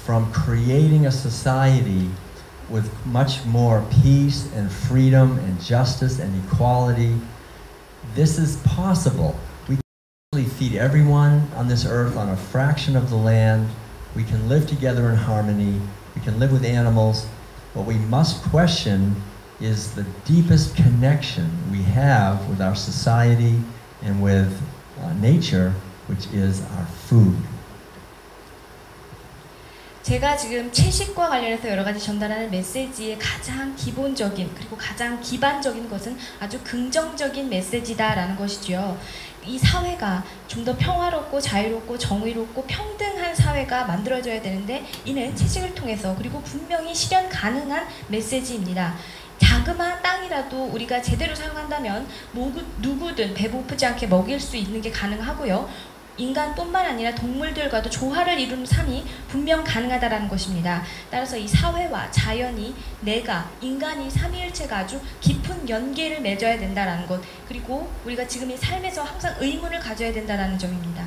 from creating a society with much more peace and freedom and justice and equality. This is possible. We can actually feed everyone on this earth on a fraction of the land. We can live together in harmony. We can live with animals. What we must question is the deepest connection we have with our society and with nature, which is our food. 제가 지금 채식과 관련해서 여러 가지 전달하는 메시지의 가장 기본적인 그리고 가장 기반적인 것은 아주 긍정적인 메시지다라는 것이죠. 이 사회가 좀 더 평화롭고 자유롭고 정의롭고 평등한 사회가 만들어져야 되는데 이는 채식을 통해서 그리고 분명히 실현 가능한 메시지입니다. 자그마한 땅이라도 우리가 제대로 사용한다면 누구든 배고프지 않게 먹일 수 있는 게 가능하고요. 인간뿐만 아니라 동물들과도 조화를 이루는 삶이 분명 가능하다는 것입니다. 따라서 이 사회와 자연이 내가 인간이 삼위일체가 아주 깊은 연계를 맺어야 된다는 것 그리고 우리가 지금 이 삶에서 항상 의문을 가져야 된다는 점입니다.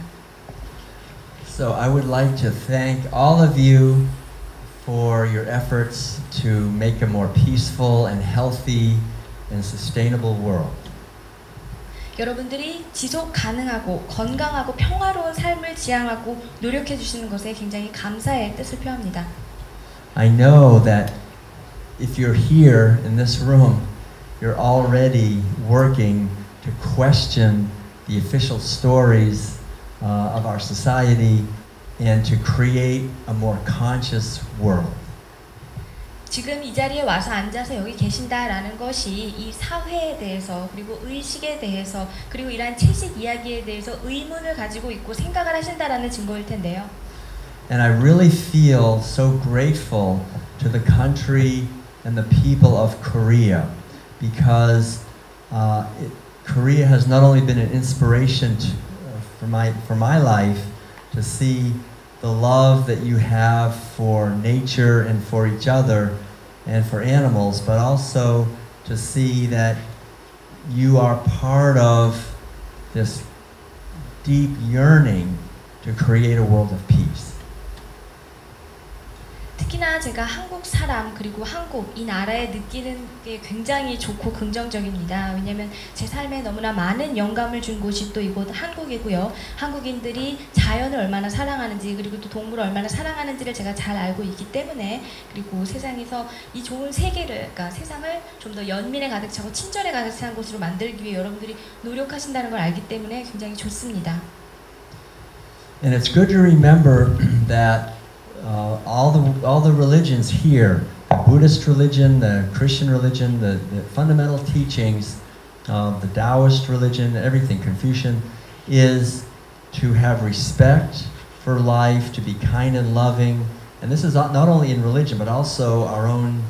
So I would like to thank all of you for your efforts to make a more peaceful and healthy and sustainable world. 여러분들이 지속 가능하고 건강하고 평화로운 삶을 지향하고 노력해 주시는 것에 굉장히 감사의 뜻을 표합니다. I know that if you're here in this room, you're already working to question the official stories of our society and to create a more conscious world. 지금 이 자리에 와서 앉아서 여기 계신다라는 것이 이 사회에 대해서 그리고 의식에 대해서 그리고 이러한 채식 이야기에 대해서 의문을 가지고 있고 생각을 하신다라는 증거일 텐데요. And I really feel so grateful to the country and the people of Korea because Korea has not only been an inspiration for my life to see the love that you have for nature and for each other and for animals, but also to see that you are part of this deep yearning to create a world of peace. 특히나 제가 한국 사람 그리고 한국 이 나라에 느끼는 게 굉장히 좋고 긍정적입니다. 왜냐하면 제 삶에 너무나 많은 영감을 준 곳이 또 이곳 한국이고요. 한국인들이 자연을 얼마나 사랑하는지 그리고 또 동물을 얼마나 사랑하는지를 제가 잘 알고 있기 때문에 그리고 세상에서 이 좋은 세계를 그러니까 세상을 좀 더 연민에 가득 차고 친절에 가득 찬 곳으로 만들기 위해 여러분들이 노력하신다는 걸 알기 때문에 굉장히 좋습니다. And it's good to remember that all the religions here, the Buddhist religion, the Christian religion, the fundamental teachings of the Taoist religion, everything, Confucian, is to have respect for life, to be kind and loving. And this is not only in religion, but also our own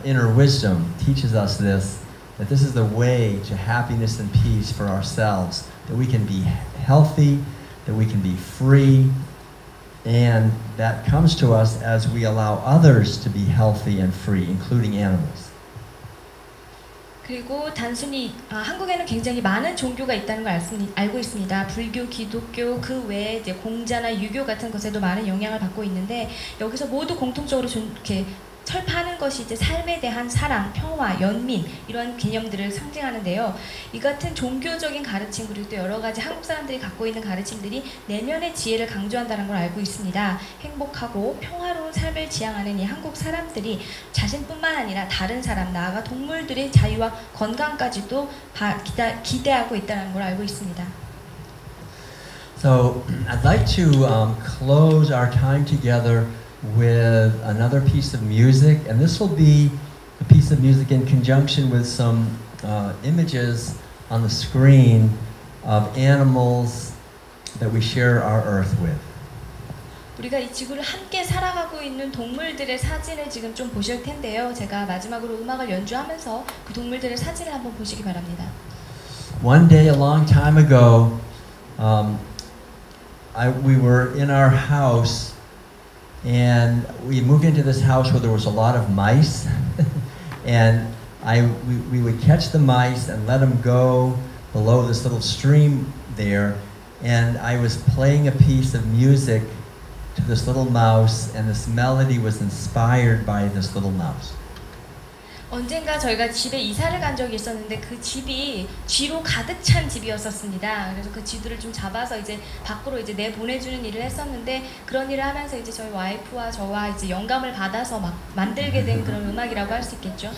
inner wisdom teaches us this, that this is the way to happiness and peace for ourselves, that we can be healthy, that we can be free, and that comes to us as we allow others to be healthy and free, including animals. 그리고 단순히 한국에는 굉장히 많은 종교가 있다는 걸 알고 있습니다. 불교, 기독교, 그 외에 이제 공자나 유교 같은 것에도 많은 영향을 받고 있는데 여기서 모두 공통적으로 이렇게 철파하는 것이 이제 삶에 대한 사랑, 평화, 연민 이런 개념들을 상징하는데요. 이 같은 종교적인 가르침 그리고 또 여러 가지 한국 사람들이 갖고 있는 가르침들이 내면의 지혜를 강조한다는 걸 알고 있습니다. 행복하고 평화로운 삶을 지향하는 이 한국 사람들이 자신뿐만 아니라 다른 사람, 나아가 동물들의 자유와 건강까지도 기대하고 있다는 걸 알고 있습니다. So I'd like to close our time together with another piece of music, and this will be a piece of music in conjunction with some images on the screen of animals that we share our earth with. 우리가 이 지구를 함께 살아가고 있는 동물들의 사진을 지금 좀 보실 텐데요. 제가 마지막으로 음악을 연주하면서 그 동물들의 사진을 한번 보시기 바랍니다. One day, a long time ago, we were in our house, and we moved into this house where there was a lot of mice, and we would catch the mice and let them go below this little stream there, and I was playing a piece of music to this little mouse, and this melody was inspired by this little mouse. 언젠가 저희가 집에 이사를 간 적이 있었는데 그 집이 쥐로 가득 찬 집이었었습니다. 그래서 그 쥐들을 좀 잡아서 이제 밖으로 이제 내보내주는 일을 했었는데 그런 일을 하면서 이제 저희 와이프와 저와 이제 영감을 받아서 막 만들게 된 그런 음악이라고 할 수 있겠죠.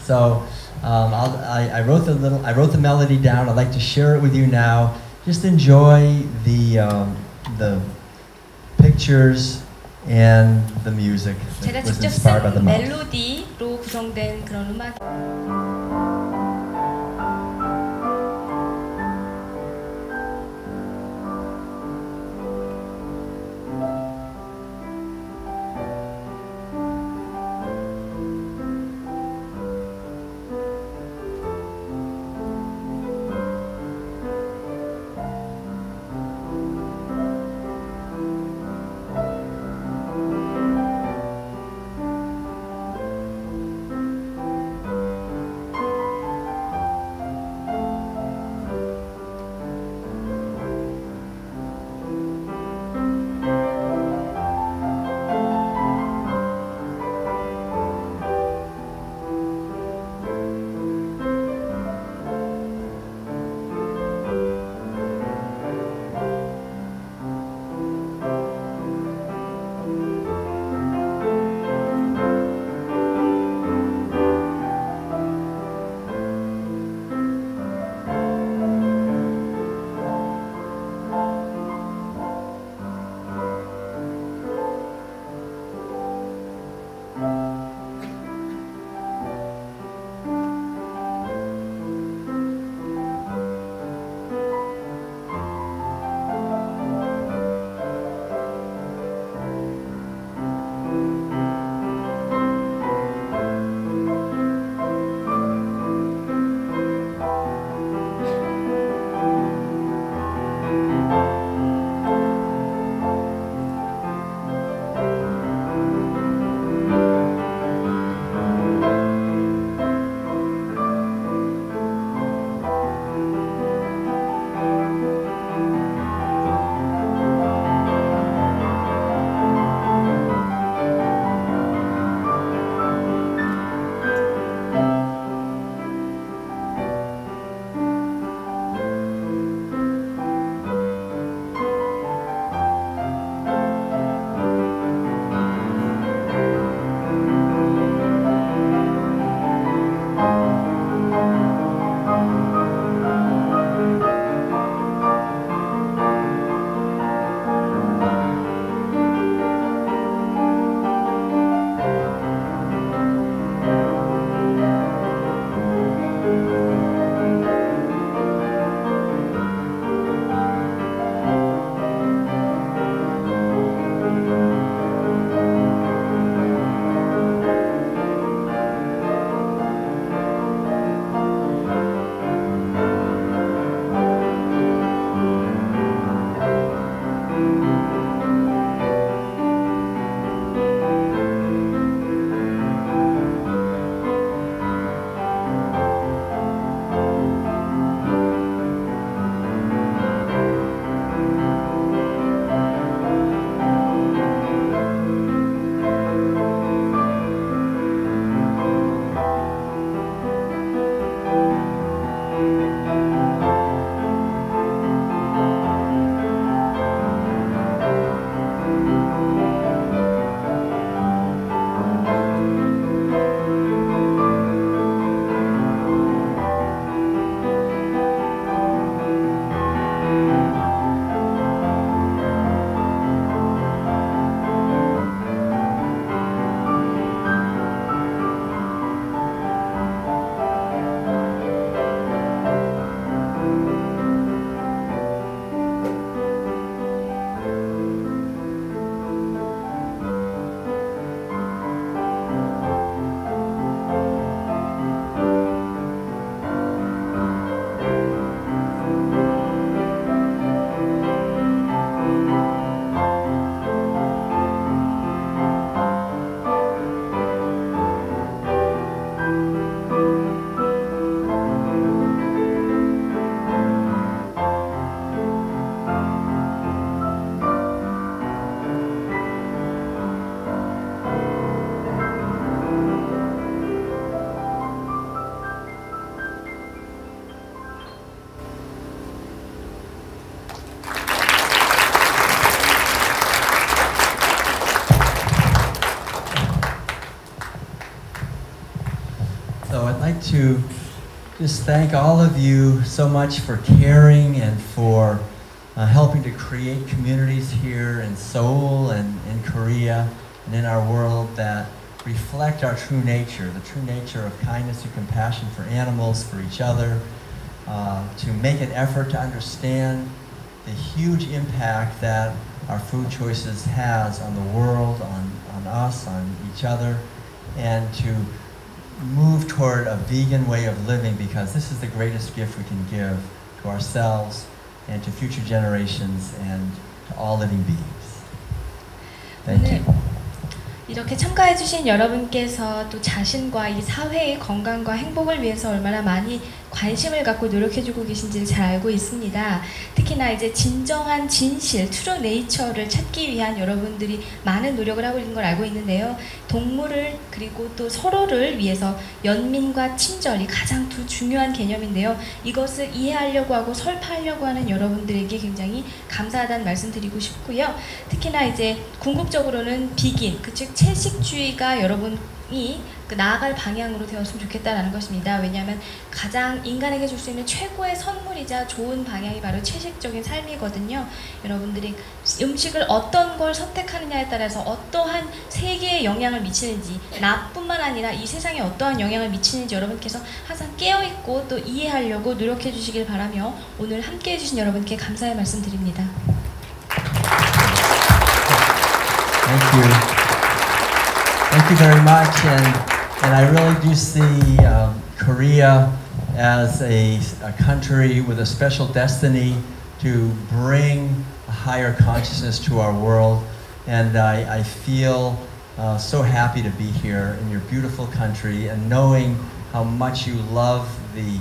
So I wrote the melody down. I'd like to share it with you now. Just enjoy the pictures and the music that 제가 was 직접 inspired by the 쓴 mouse. 멜로디로 구성된 그런 음악. So I'd like to just thank all of you so much for caring and for helping to create communities here in Seoul and in Korea and in our world that reflect our true nature, the true nature of kindness and compassion for animals, for each other, to make an effort to understand the huge impact that our food choices has on the world, on us, on each other, and to move toward a vegan way of living, because this is the greatest gift we can give to ourselves and to future generations and to all living beings. Thank you. 이렇게 참가해주신 여러분께서 또 자신과 이 사회의 건강과 행복을 위해서 얼마나 많이 관심을 갖고 노력해주고 계신지를 잘 알고 있습니다. 특히나 이제 진정한 진실, 트루 네이처를 찾기 위한 여러분들이 많은 노력을 하고 있는 걸 알고 있는데요. 동물을 그리고 또 서로를 위해서 연민과 친절이 가장 두 중요한 개념인데요. 이것을 이해하려고 하고 설파하려고 하는 여러분들에게 굉장히 감사하다는 말씀 드리고 싶고요. 특히나 이제 궁극적으로는 비긴, 즉 채식주의가 여러분이 나아갈 방향으로 되었으면 좋겠다라는 것입니다. 왜냐하면 가장 인간에게 줄 수 있는 최고의 선물이자 좋은 방향이 바로 채식적인 삶이거든요. 여러분들이 음식을 어떤 걸 선택하느냐에 따라서 어떠한 세계에 영향을 미치는지, 나뿐만 아니라 이 세상에 어떠한 영향을 미치는지 여러분께서 항상 깨어있고 또 이해하려고 노력해 주시길 바라며 오늘 함께해 주신 여러분께 감사의 말씀 드립니다. Thank you. Thank you very much. And I really do see Korea as a country with a special destiny to bring a higher consciousness to our world. And I feel so happy to be here in your beautiful country and knowing how much you love the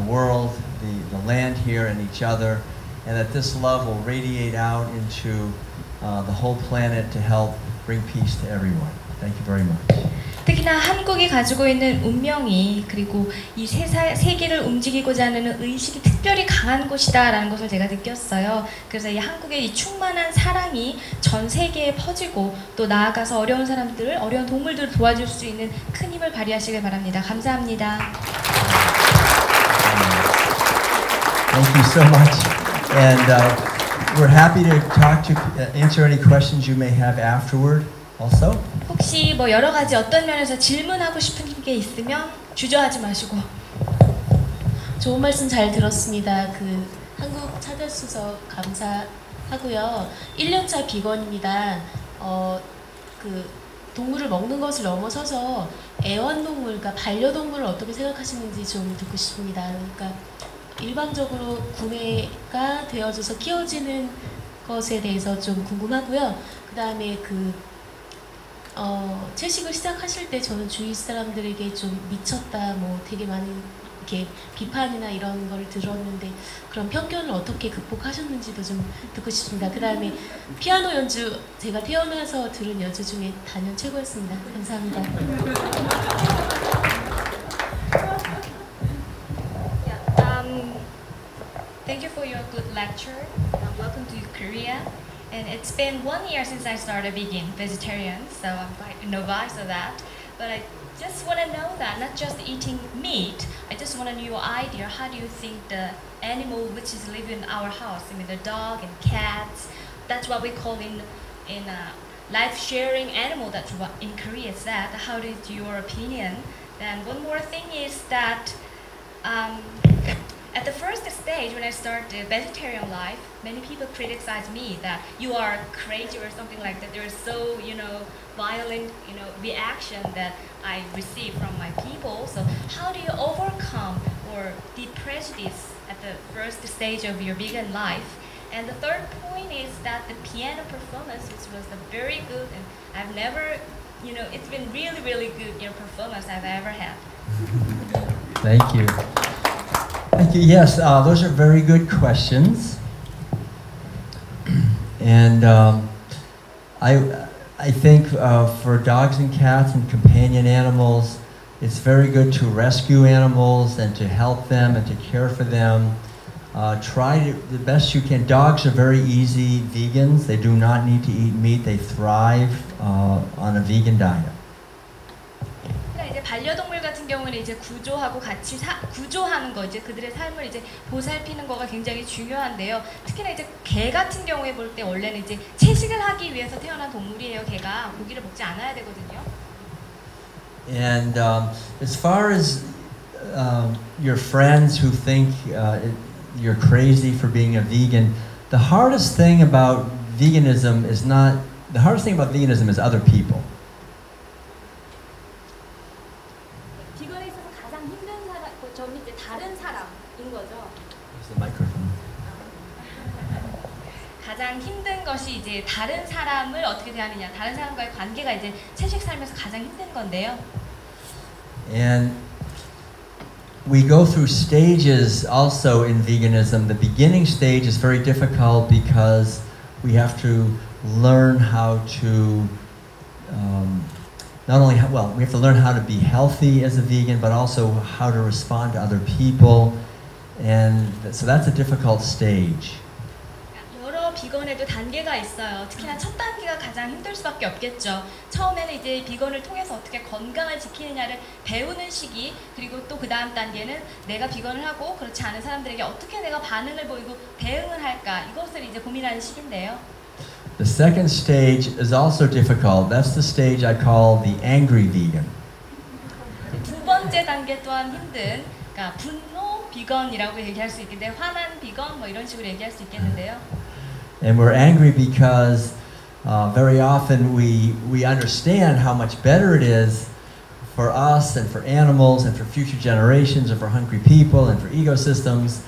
world, the land here and each other, and that this love will radiate out into the whole planet to help bring peace to everyone. Thank you very much. 특히나 한국이 가지고 있는 운명이 그리고 이 세계를 움직이고자 하는 의식이 특별히 강한 곳이다라는 것을 제가 느꼈어요. 그래서 이 한국의 이 충만한 사랑이 전 세계에 퍼지고 또 나아가서 어려운 사람들을, 어려운 동물들을 도와줄 수 있는 큰 힘을 발휘하시길 바랍니다. 감사합니다. Thank you so much. And we're happy to answer any questions you may have afterward also. 혹시 뭐 여러 가지 어떤 면에서 질문하고 싶은 게 있으면 주저하지 마시고. 좋은 말씀 잘 들었습니다. 그 한국 찾아주셔서 감사하고요. 1년차 비건입니다. 그 동물을 먹는 것을 넘어서서 애완동물, 그러니까 반려동물을 어떻게 생각하시는지 좀 듣고 싶습니다. 그러니까 일반적으로 구매가 되어져서 키워지는 것에 대해서 좀 궁금하고요. 그 다음에 채식을 시작하실 때 저는 주위 사람들에게 좀 미쳤다, 뭐 되게 많은 이렇게 비판이나 이런 걸 들었는데 그런 편견을 어떻게 극복하셨는지도 좀 듣고 싶습니다. 그 다음에 피아노 연주, 제가 태어나서 들은 연주 중에 단연 최고였습니다. 감사합니다. Thank you for your good lecture. Welcome to Korea. And it's been 1 year since I started being vegetarian, so I'm quite novice of that. But I just want to know that, not just eating meat, I just want a new idea. How do you think the animal which is living in our house, I mean the dog and cats, that's what we call in life-sharing animal, that's what in Korea is that. How is your opinion? And one more thing is that at the first stage, when I started vegetarian life, many people criticized me that you are crazy or something like that. There's so, violent, reaction that I receive from my people. So how do you overcome or the prejudice at the first stage of your vegan life? And the third point is that the piano performance, which was very good, and I've never, it's been really, really good, performance I've ever had. Thank you. Thank you. Yes, those are very good questions. And I think for dogs and cats and companion animals, it's very good to rescue animals and to help them and to care for them. Try the best you can. Dogs are very easy vegans. They do not need to eat meat. They thrive on a vegan diet. 반려동물 같은 경우는 이제 구조하고 같이 구조하는 거, 이제 그들의 삶을 이제 보살피는 거가 굉장히 중요한데요. 특히나 이제 개 같은 경우에 볼 때 원래는 이제 채식을 하기 위해서 태어난 동물이에요. 개가 고기를 먹지 않아야 되거든요. And as far as your friends who think you're crazy for being a vegan, the hardest thing about veganism is not, the hardest thing about veganism is other people. 비건에 있어서 가장 힘든 점이 이제 다른 사람인 거죠. Where's the microphone? 가장 힘든 것이 이제 다른 사람을 어떻게 대하느냐, 다른 사람과의 관계가 이제 채식 삶에서 가장 힘든 건데요. And we go through stages also in veganism. The beginning stage is very difficult because we have to learn how to not only, well, we have to learn how to be healthy as a vegan, but also how to respond to other people. And so that's a difficult stage. 여러 비건에도 단계가 있어요. 특히나 첫 단계가 가장 힘들 수밖에 없겠죠. 처음에는 이제 비건을 통해서 어떻게 건강을 지키느냐를 배우는 시기, 그리고 또 그 다음 단계는 내가 비건을 하고 그렇지 않은 사람들에게 어떻게 내가 반응을 보이고 대응을 할까, 이것을 이제 고민하는 시기인데요. The second stage is also difficult. That's the stage I call the angry vegan. 두 번째 단계 또한 힘든, 그러니까 분노 비건이라고 얘기할 수 있겠는데, 화난 비건 뭐 이런 식으로 얘기할 수 있겠는데요. And we're angry because very often we understand how much better it is for us and for animals and for future generations and for hungry people and for ecosystems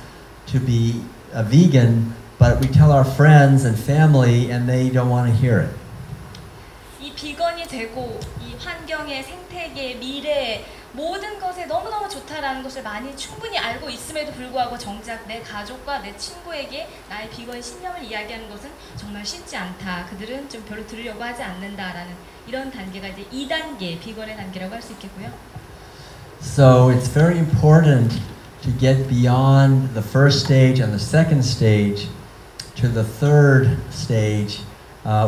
to be a vegan, but we tell our friends and family and they don't want to hear it. 이 비건이 되고 이 환경의 생태계, 미래 모든 것에 너무너무 좋다라는 것을 많이 충분히 알고 있음에도 불구하고 정작 내 가족과 내 친구에게 나의 비건 신념을 이야기하는 것은 정말 쉽지 않다. 그들은 좀 별로 들으려고 하지 않는다라는 이런 단계가 이제 2단계 비건의 단계라고 할 수 있겠고요. So it's very important to get beyond the first stage and the second stage to the third stage,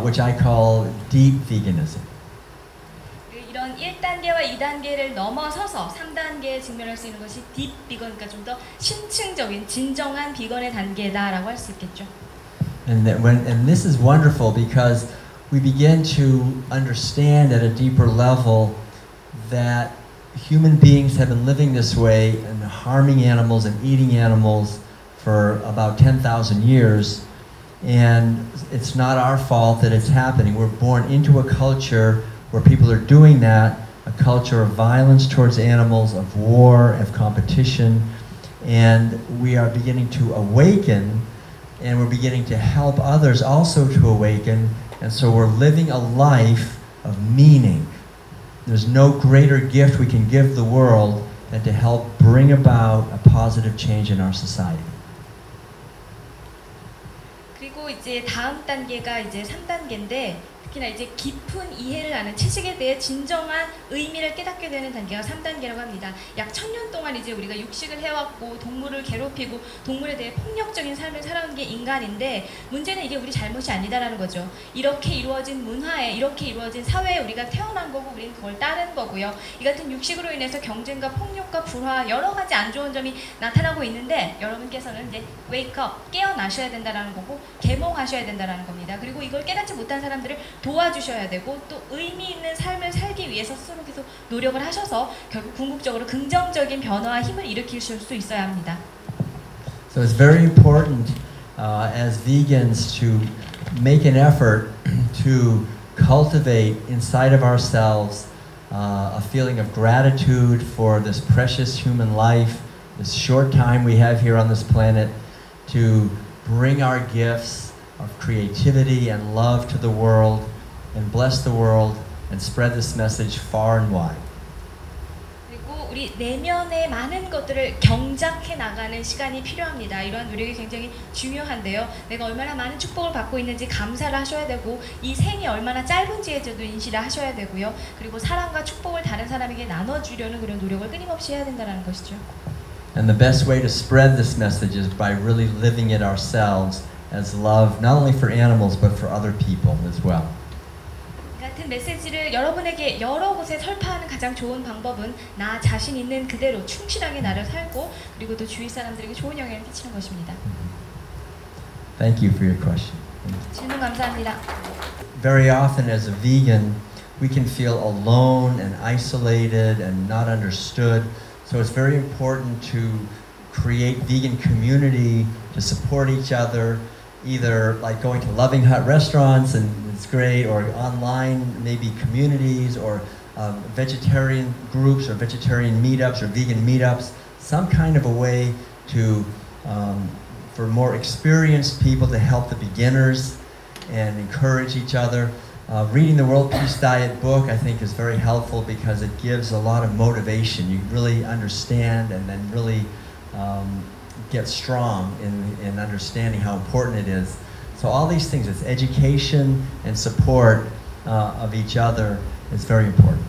which I call deep veganism. 이런 1단계와 2단계를 넘어서서 3단계에 직면할 수 있는 것이 딥 비건, 그러니까 좀 더 심층적인 진정한 비건의 단계다라고 할 수 있겠죠. And this is wonderful because we begin to understand at a deeper level that human beings have been living this way and harming animals and eating animals for about 10,000 years, and it's not our fault that it's happening. We're born into a culture where people are doing that, a culture of violence towards animals, of war, of competition, and we are beginning to awaken, and we're beginning to help others also to awaken, and so we're living a life of meaning. There's no greater gift we can give the world than to help bring about a positive change in our society. 그리고 이제 다음 단계가 이제 3단계인데, 특히나 이제 깊은 이해를 하는 채식에 대해 진정한 의미를 깨닫게 되는 단계가 3단계라고 합니다. 약 1000년 동안 이제 우리가 육식을 해왔고 동물을 괴롭히고 동물에 대해 폭력적인 삶을 살아온 게 인간인데, 문제는 이게 우리 잘못이 아니다라는 거죠. 이렇게 이루어진 문화에, 이렇게 이루어진 사회에 우리가 태어난 거고 우리는 그걸 따른 거고요. 이 같은 육식으로 인해서 경쟁과 폭력과 불화, 여러 가지 안 좋은 점이 나타나고 있는데, 여러분께서는 이제 wake up, 깨어나셔야 된다라는 거고 계몽하셔야 된다라는 겁니다. 그리고 이걸 깨닫지 못한 사람들을 도와주셔야 되고, 또 의미 있는 삶을 살기 위해서 스스로 계속 노력을 하셔서 결국 궁극적으로 긍정적인 변화와 힘을 일으키실 수 있어야 합니다. So it's very important as vegans to make an effort to cultivate inside of ourselves a feeling of gratitude for this precious human life, this short time we have here on this planet, to bring our gifts of creativity and love to the world and bless the world and spread this message far and wide. 그리고 우리 내면의 많은 것들을 경작해 나가는 시간이 필요합니다. 이러한 노력이 굉장히 중요한데요. 내가 얼마나 많은 축복을 받고 있는지 감사를 하셔야 되고, 이 생이 얼마나 짧은지에 저도 인식을 하셔야 되고요. 그리고 사랑과 축복을 다른 사람에게 나눠주려는 그런 노력을 끊임없이 해야 된다는 것이죠. And the best way to spread this message is by really living it ourselves as love, not only for animals but for other people as well. 그러니까 같은 메시지를 여러분에게 여러 곳에 설파하는 가장 좋은 방법은 나 자신 있는 그대로 충실하게 나를 살고 그리고 또 주위 사람들에게 좋은 영향을 끼치는 것입니다. Thank you for your question. 질문 감사합니다. Very often as a vegan, we can feel alone and isolated and not understood. So it's very important to create vegan community to support each other, either like going to Loving Hut restaurants and it's great, or online maybe communities, or vegetarian groups or vegetarian meetups or vegan meetups, some kind of a way to for more experienced people to help the beginners and encourage each other. Reading the World Peace Diet book I think is very helpful because it gives a lot of motivation. You really understand and then really get strong in understanding how important it is. So all these things, it's education and support of each other is very important.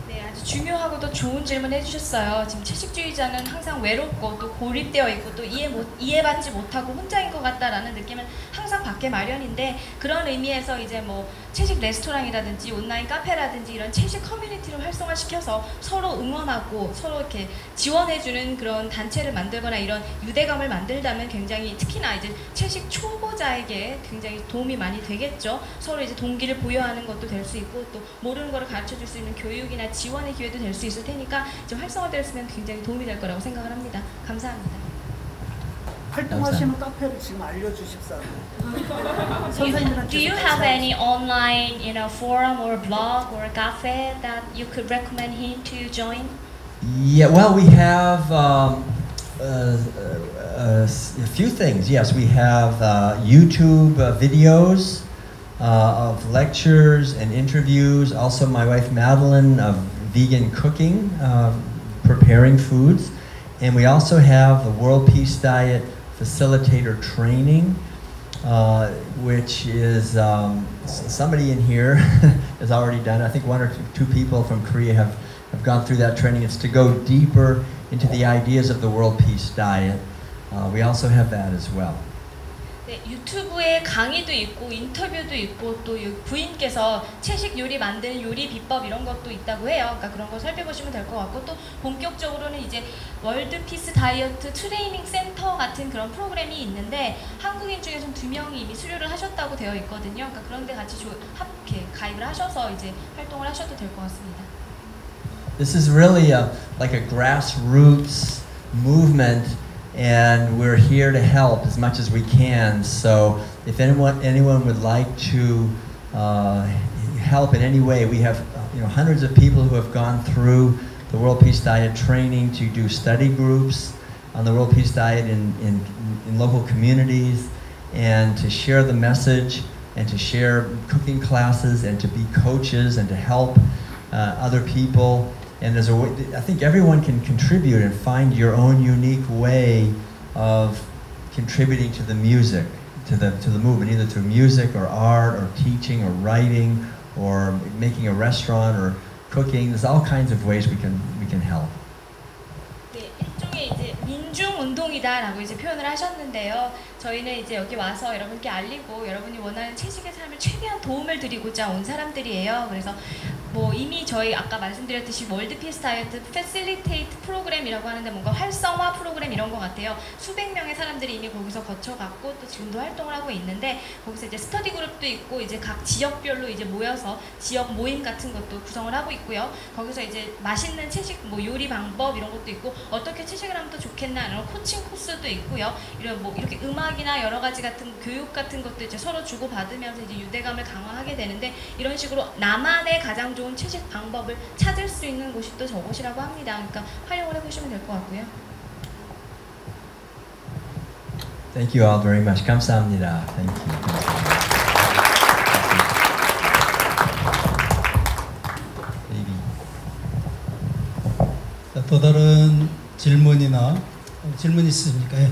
네, 아주 중요하고도 좋은 질문 해주셨어요. 지금 채식주의자는 항상 외롭고 또 고립되어 있고 또 이해받지 못하고 혼자인 것 같다라는 느낌을 항상 받게 마련인데 그런 의미에서 이제 뭐 채식 레스토랑이라든지 온라인 카페라든지 이런 채식 커뮤니티를 활성화시켜서 서로 응원하고 서로 이렇게 지원해주는 그런 단체를 만들거나 이런 유대감을 만들다면 굉장히 특히나 이제 채식 초보자에게 굉장히 도움이 많이 되겠죠. 서로 이제 동기를 부여하는 것도 될 수 있고 또 모르는 거를 가르쳐 줄 수 있는 교육이나 지원의 기회도 될 수 있을 테니까 이제 활성화되었으면 굉장히 도움이 될 거라고 생각을 합니다. 감사합니다. 활동하시는 카페를 지금 알려주십사요. Do you have any online, forum or blog or cafe that you could recommend him to join? Yeah, well, we have a few things. Yes, we have YouTube videos of lectures and interviews. Also, my wife Madeline of vegan cooking, preparing foods. And we also have the World Peace Diet Facilitator Training, which is somebody in here has already done. I think one or two people from Korea have gone through that training. It's to go deeper into the ideas of the World Peace Diet. We also have that as well. 네, 유튜브에 강의도 있고 인터뷰도 있고 또 부인께서 채식 요리 만드는 요리 비법 이런 것도 있다고 해요. 그러니까 그런 거 살펴보시면 될 것 같고 또 본격적으로는 이제 월드 피스 다이어트 트레이닝 센터 같은 그런 프로그램이 있는데 한국인 중에서 2명이 이미 수료를 하셨다고 되어 있거든요. 그러니까 그런데 같이 이렇게 가입을 하셔서 이제 활동을 하셔도 될 것 같습니다. This is really like a grassroots movement. And we're here to help as much as we can. So if anyone would like to help in any way, we have hundreds of people who have gone through the World Peace Diet training to do study groups on the World Peace Diet in local communities, and to share the message, and to share cooking classes, and to be coaches, and to help other people. And there's a way, I think everyone can contribute and find your own unique way of contributing to the music, to the movement, either through music or art or teaching or writing or making a restaurant or cooking. There's all kinds of ways we can help. 네, 일종의 이제 민중 운동이다라고 이제 표현을 하셨는데요. 저희는 이제 여기 와서 여러분께 알리고 여러분이 원하는 채식의 삶을 최대한 도움을 드리고자 온 사람들이에요. 그래서 뭐 이미 저희 아까 말씀드렸듯이 월드 피스 다이어트 패실리테이트 프로그램이라고 하는데 뭔가 활성화 프로그램 이런 것 같아요. 수백 명의 사람들이 이미 거기서 거쳐갔고 또 지금도 활동을 하고 있는데 거기서 이제 스터디 그룹도 있고 이제 각 지역별로 이제 모여서 지역 모임 같은 것도 구성을 하고 있고요. 거기서 이제 맛있는 채식 뭐 요리 방법 이런 것도 있고 어떻게 채식을 하면 더 좋겠나 이런 코칭 코스도 있고요. 이런 뭐 이렇게 음악이나 여러 가지 같은 교육 같은 것도 이제 서로 주고 받으면서 이제 유대감을 강화하게 되는데 이런 식으로 나만의 가장 좋은 채식 방법을 찾을 수 있는 곳이 또 저곳이라고 합니다. 그러니까 활용을 해보시면 될 것 같고요. Thank you all very much. 감사합니다. Thank you. 자, 또 다른 질문 있으십니까? 예.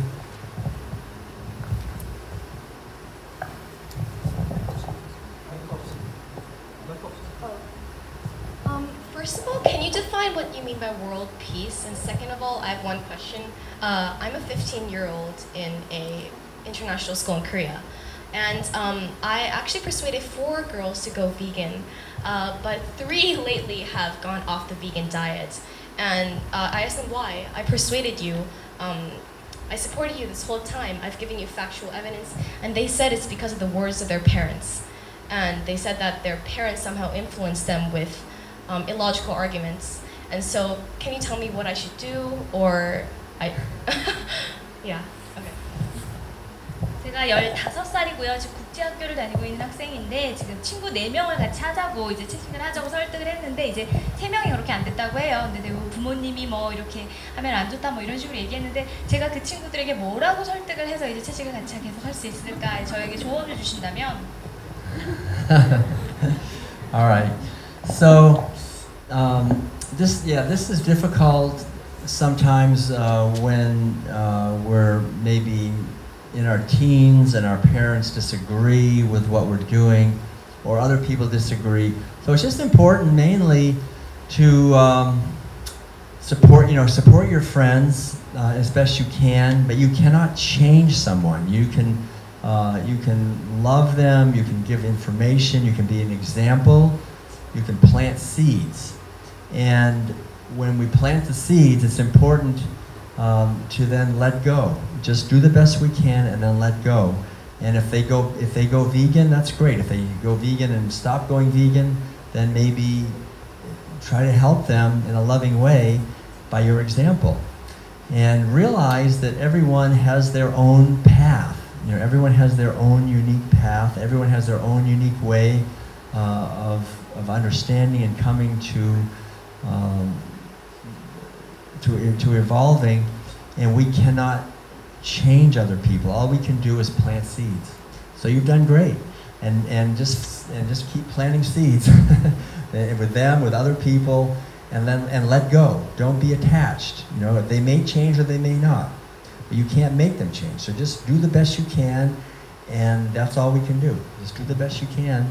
First of all, can you define what you mean by world peace? And second of all, I have one question. I'm a 15-year-old in an international school in Korea. And I actually persuaded 4 girls to go vegan, but 3 lately have gone off the vegan diet. And I asked them why. I persuaded you. I supported you this whole time. I've given you factual evidence. And they said it's because of the words of their parents. And they said that their parents somehow influenced them with illogical arguments. And so, can you tell me what I should do? Or yeah. 제가 15살이고요. 지금 국제학교를 다니고 있는 학생인데 지금 친구 4명을 같이 하자고 이제 채식을 하자고 설득을 했는데 이제 3명이 그렇게 안 됐다고 해요. 근데 부모님이 뭐 이렇게 하면 안 좋다 뭐 이런 식으로 얘기했는데 제가 그 친구들에게 뭐라고 설득을 해서 이제 채식을 같이 계속 할 수 있을까? 저에게 조언을 주신다면. All right. So this is difficult sometimes when we're maybe in our teens and our parents disagree with what we're doing or other people disagree. So it's just important mainly to support your friends as best you can, but you cannot change someone. You can love them, you can give information, you can be an example, you can plant seeds. And when we plant the seeds, it's important to then let go. Just do the best we can and then let go. And if they go vegan, that's great. If they go vegan and stop going vegan, then maybe try to help them in a loving way by your example. And realize that everyone has their own path. Everyone has their own unique path. Everyone has their own unique way of understanding and coming to evolving, and we cannot change other people. All we can do is plant seeds. So you've done great, and just keep planting seeds with them, with other people, and let go. Don't be attached. They may change or they may not, but you can't make them change. So just do the best you can, and that's all we can do. Just do the best you can.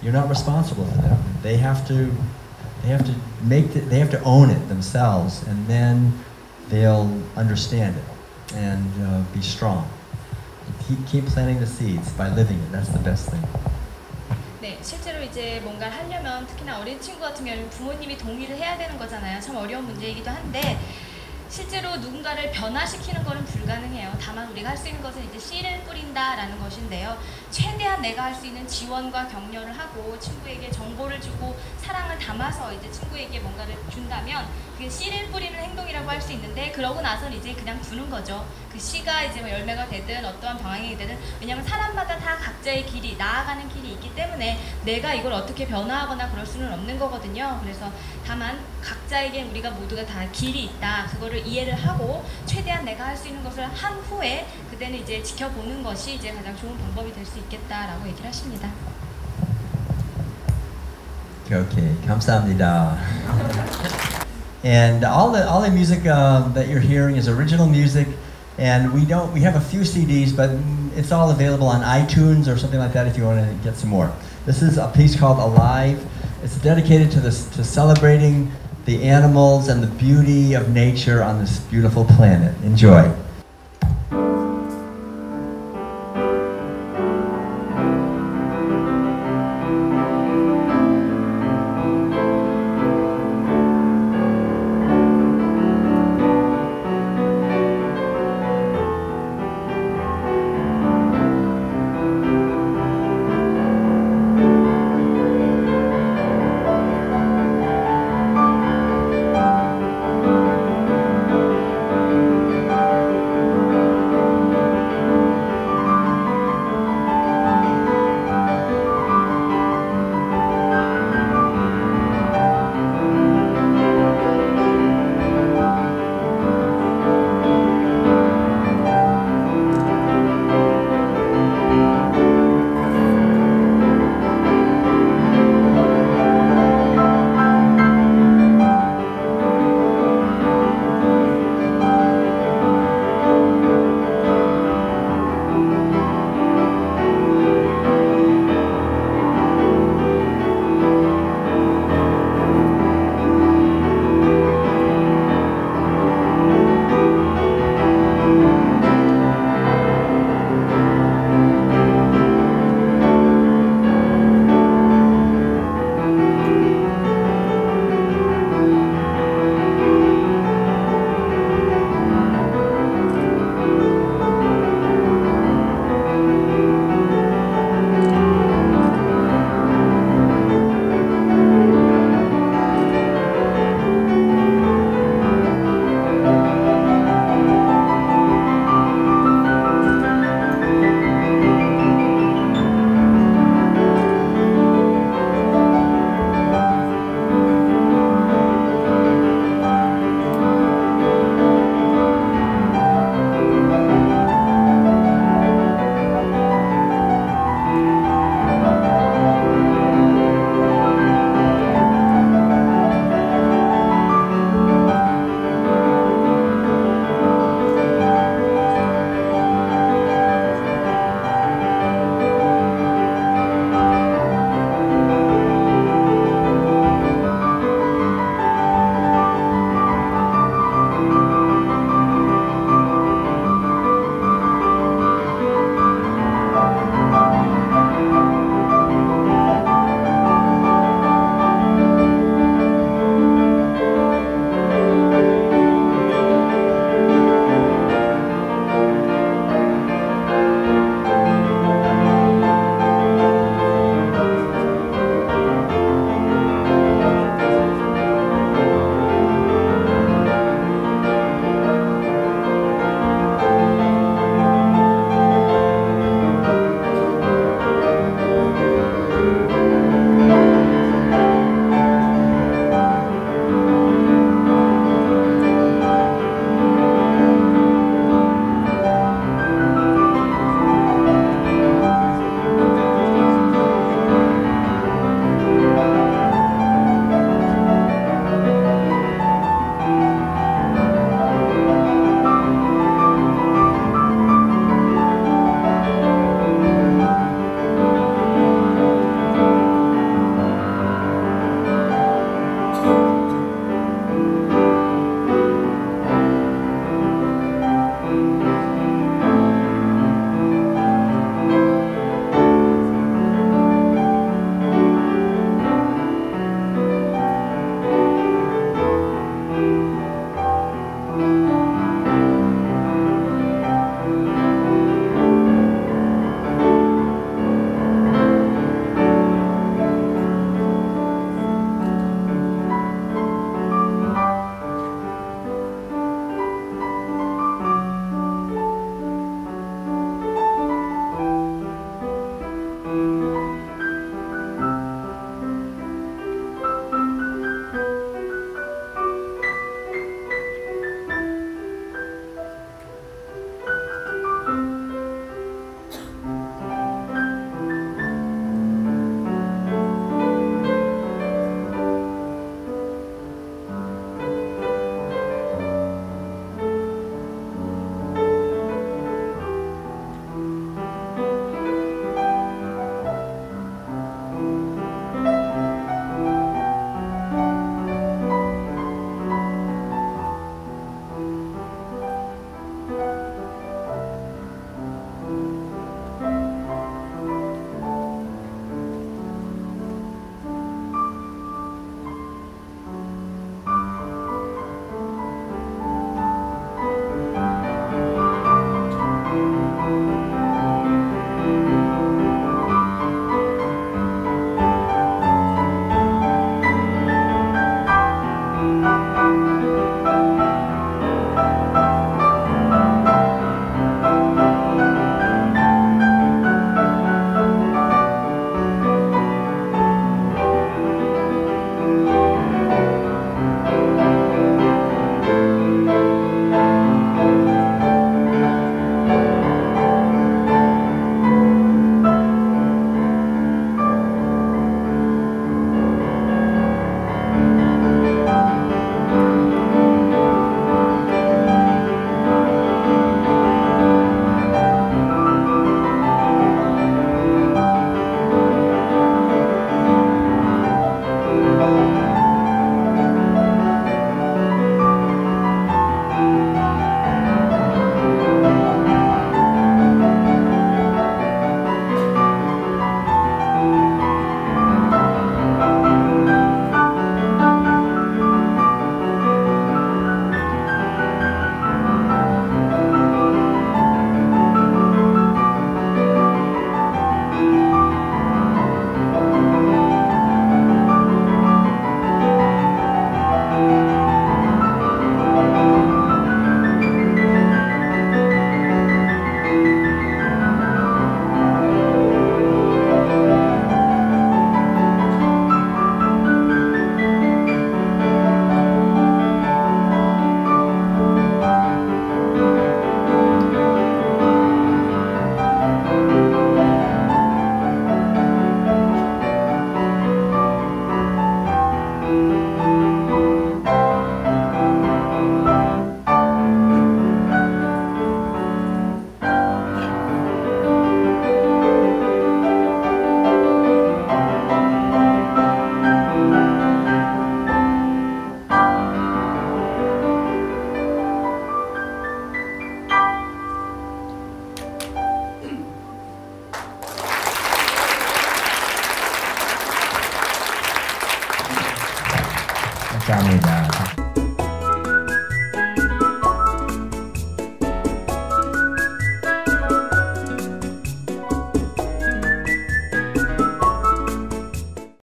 You're not responsible for them. They have to own it themselves, and then they'll understand it and be strong. Keep planting the seeds by living it. That's the best thing. 네, 실제로 이제 뭔가를 하려면 특히나 어린 친구 같은 경우는 부모님이 동의를 해야 되는 거잖아요. 참 어려운 문제이기도 한데 실제로 누군가를 변화시키는 것은 불가능해요. 다만 우리가 할 수 있는 것은 이제 씨를 뿌린다라는 것인데요. 최대한 내가 할 수 있는 지원과 격려를 하고 친구에게 정보를 주고 사랑을 담아서 이제 친구에게 뭔가를 준다면 그게 씨를 뿌리는 행동이라고 할 수 있는데 그러고 나서는 이제 그냥 두는 거죠. 그 씨가 이제 뭐 열매가 되든 어떠한 방향이 되든 왜냐하면 사람마다 다 각자의 길이 나아가는 길이 있기 때문에 내가 이걸 어떻게 변화하거나 그럴 수는 없는 거거든요. 그래서 다만 각자에게 우리가 모두가 다 길이 있다. 그거를 이해를 하고 최대한 내가 할 수 있는 것을 한 후에 그때는 이제 지켜보는 것이 이제 가장 좋은 방법이 될 수 있겠다라고 얘기를 하십니다. Okay, 감사합니다. And all the music that you're hearing is original music, and we have a few CDs, but it's all available on iTunes or something like that if you want to get some more. This is a piece called Alive. It's dedicated to celebrating the animals and the beauty of nature on this beautiful planet. Enjoy.